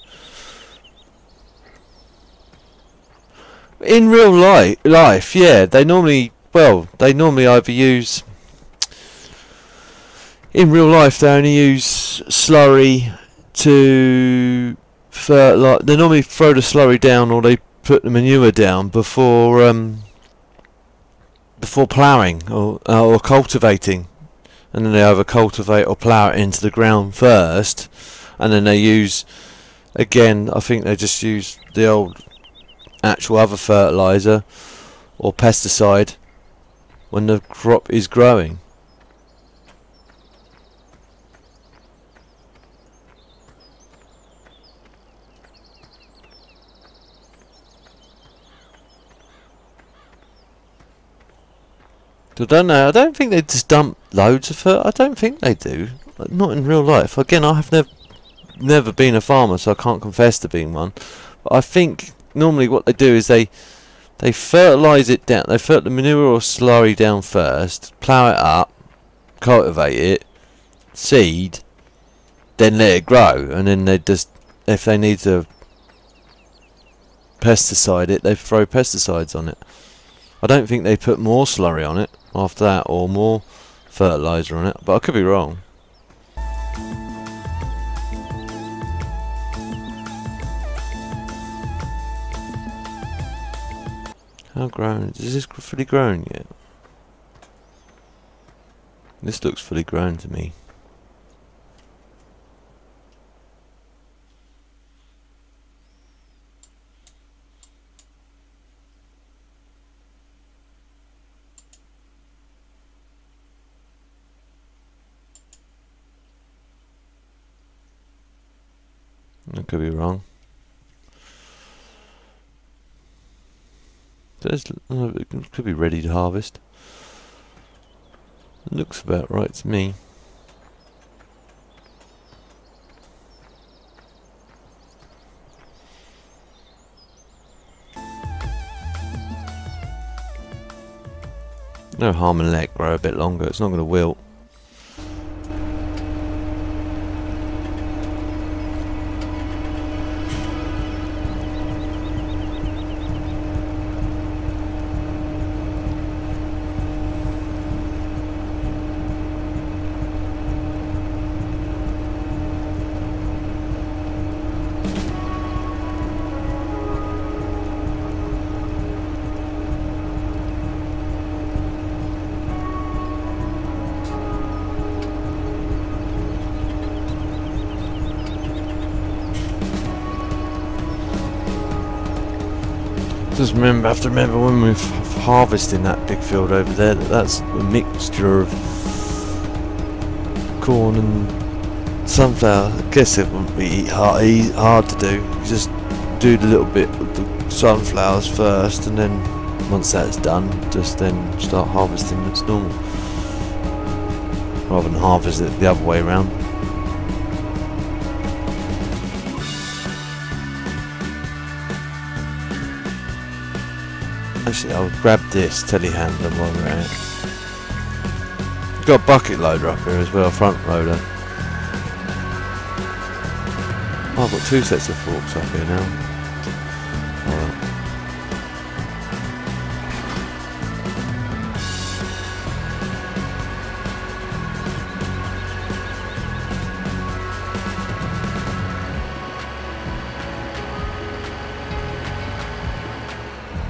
In real life, yeah, they normally either use. In real life, they only use slurry to fertilize. They normally throw the slurry down, or they put the manure down before ploughing or cultivating, and then they either cultivate or plough it into the ground first. And then they use, again, I think they just use the old actual other fertiliser or pesticide when the crop is growing. I don't know, I don't think they just dump loads of fertiliser. I don't think they do. Not in real life. Again, I have never been a farmer, so I can't confess to being one. But I think normally what they do is they fertilise it down. They fertilise the manure or slurry down first, plough it up, cultivate it, seed, then let it grow, and then they just, if they need to pesticide it, they throw pesticides on it. I don't think they put more slurry on it after that, or more fertilizer on it, but I could be wrong. How grown? Is this fully grown yet? This looks fully grown to me. I could be wrong. It could be ready to harvest. It looks about right to me. No harm in letting it grow a bit longer. It's not going to wilt. Just have to remember when we're harvesting that big field over there, that's a mixture of corn and sunflower. I guess it wouldn't be hard to do. You just do the little bit with the sunflowers first, and then once that's done, just then start harvesting as normal, rather than harvest it the other way around. Actually, I'll grab this telehandler while we're at it. Got a bucket loader up here as well, front loader. Oh, I've got two sets of forks up here now. Alright.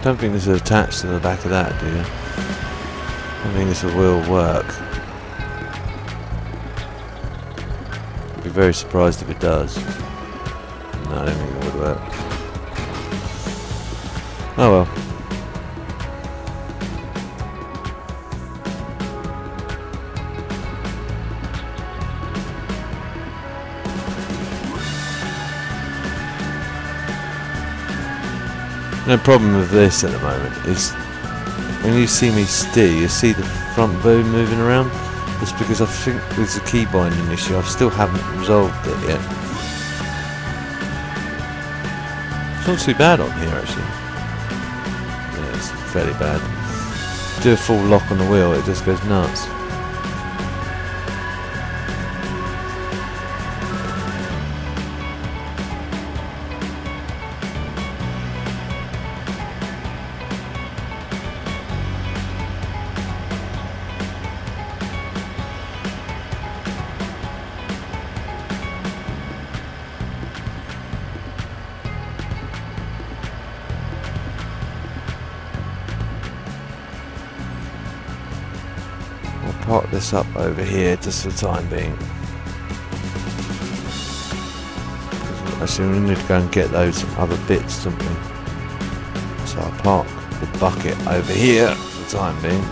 Don't think this is attached to the back of that, do you? I think this will work. I'd be very surprised if it does. No, I don't think it would work. Oh well. The problem with this at the moment is when you see me steer, you see the front boom moving around. It's because I think there's a key binding issue. I still haven't resolved it yet. It's not too bad on here actually. Yeah, it's fairly bad. Do a full lock on the wheel, it just goes nuts. Park this up over here just for the time being. Actually, we need to go and get those other bits, don't we? So I'll park the bucket over here for the time being.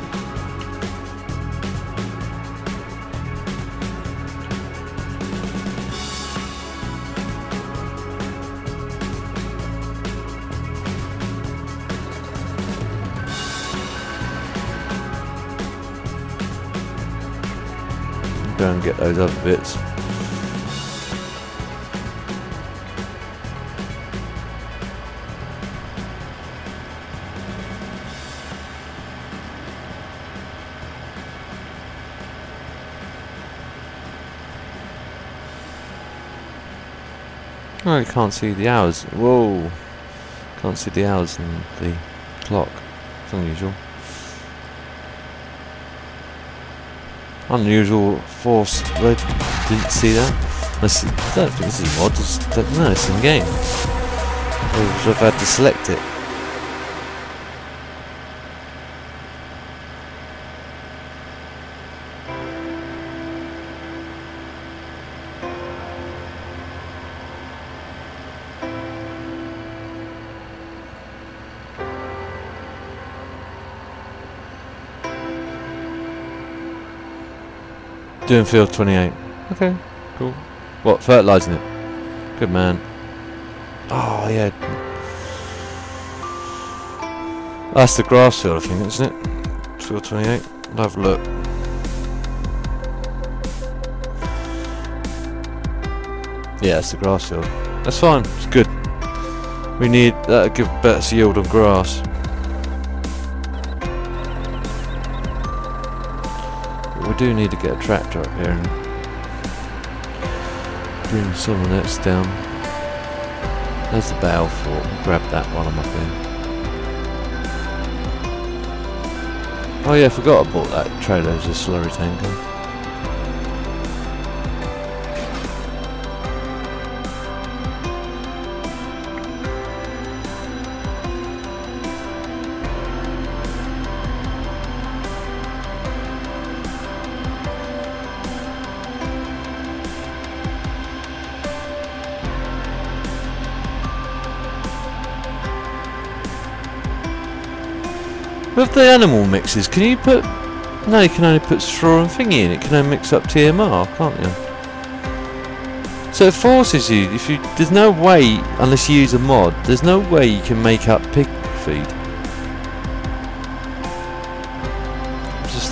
Go and get those other bits. Oh, you can't see the hours. Whoa! Can't see the hours in the clock. It's unusual. Unusual force. I didn't see that. I don't think this is mod. No, it's in game. I've had to select it. Doing field 28. Okay, cool. What, fertilising it? Good man. Oh, yeah. That's the grass field, I think, isn't it? Field 28. I'll have a look. Yeah, it's the grass field. That's fine, it's good. We need that'll give better yield on grass. We do need to get a tractor up here and bring someone else down. There's the bale fort. Grab that while I'm up here. Oh yeah, I forgot I bought that trailer as a slurry tanker. With the animal mixes, can you put... No, you can only put straw and thingy in it. You can only mix up TMR, can't you? So it forces you, there's no way, unless you use a mod, there's no way you can make up pig feed.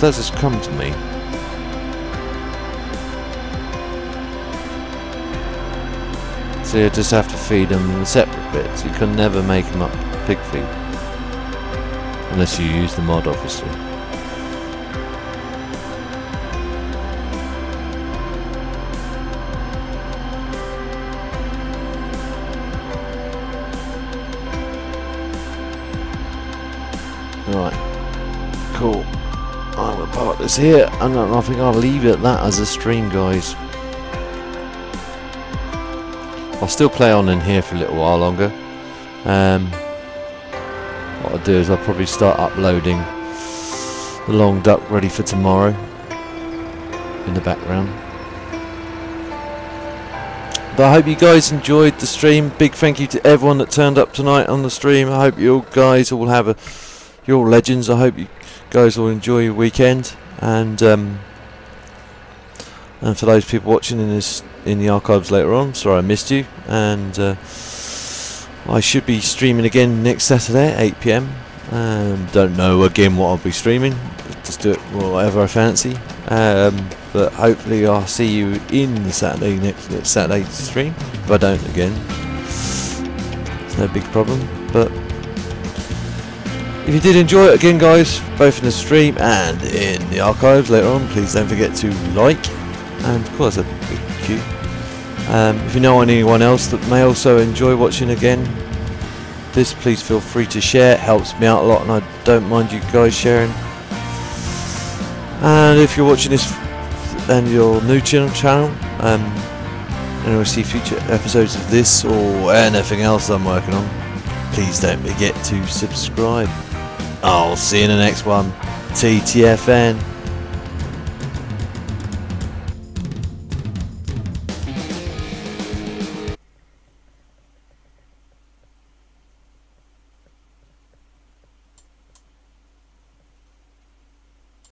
That's just come to me. So you just have to feed them in separate bits. You can never make them up pig feed. Unless you use the mod, obviously. Right. Cool. I'm going to park this here, and I think I'll leave it at that as a stream, guys. I'll still play on in here for a little while longer. What I'll do is I'll probably start uploading the long duck ready for tomorrow in the background. But I hope you guys enjoyed the stream. Big thank you to everyone that turned up tonight on the stream. I hope you guys all have you're all legends. I hope you guys will enjoy your weekend, and for those people watching in the archives later on, sorry I missed you, and I should be streaming again next Saturday at 8 PM. Don't know again what I'll be streaming. Just do it whatever I fancy. But hopefully I'll see you in the next Saturday stream. If I don't again, it's no big problem. But if you did enjoy it again, guys, both in the stream and in the archives later on, please don't forget to like, and of course a big Q. If you know anyone else that may also enjoy watching again this, please feel free to share. It helps me out a lot, and I don't mind you guys sharing. And if you're watching this and you're new to the channel, and you will see future episodes of this or anything else I'm working on, please don't forget to subscribe. I'll see you in the next one. TTFN.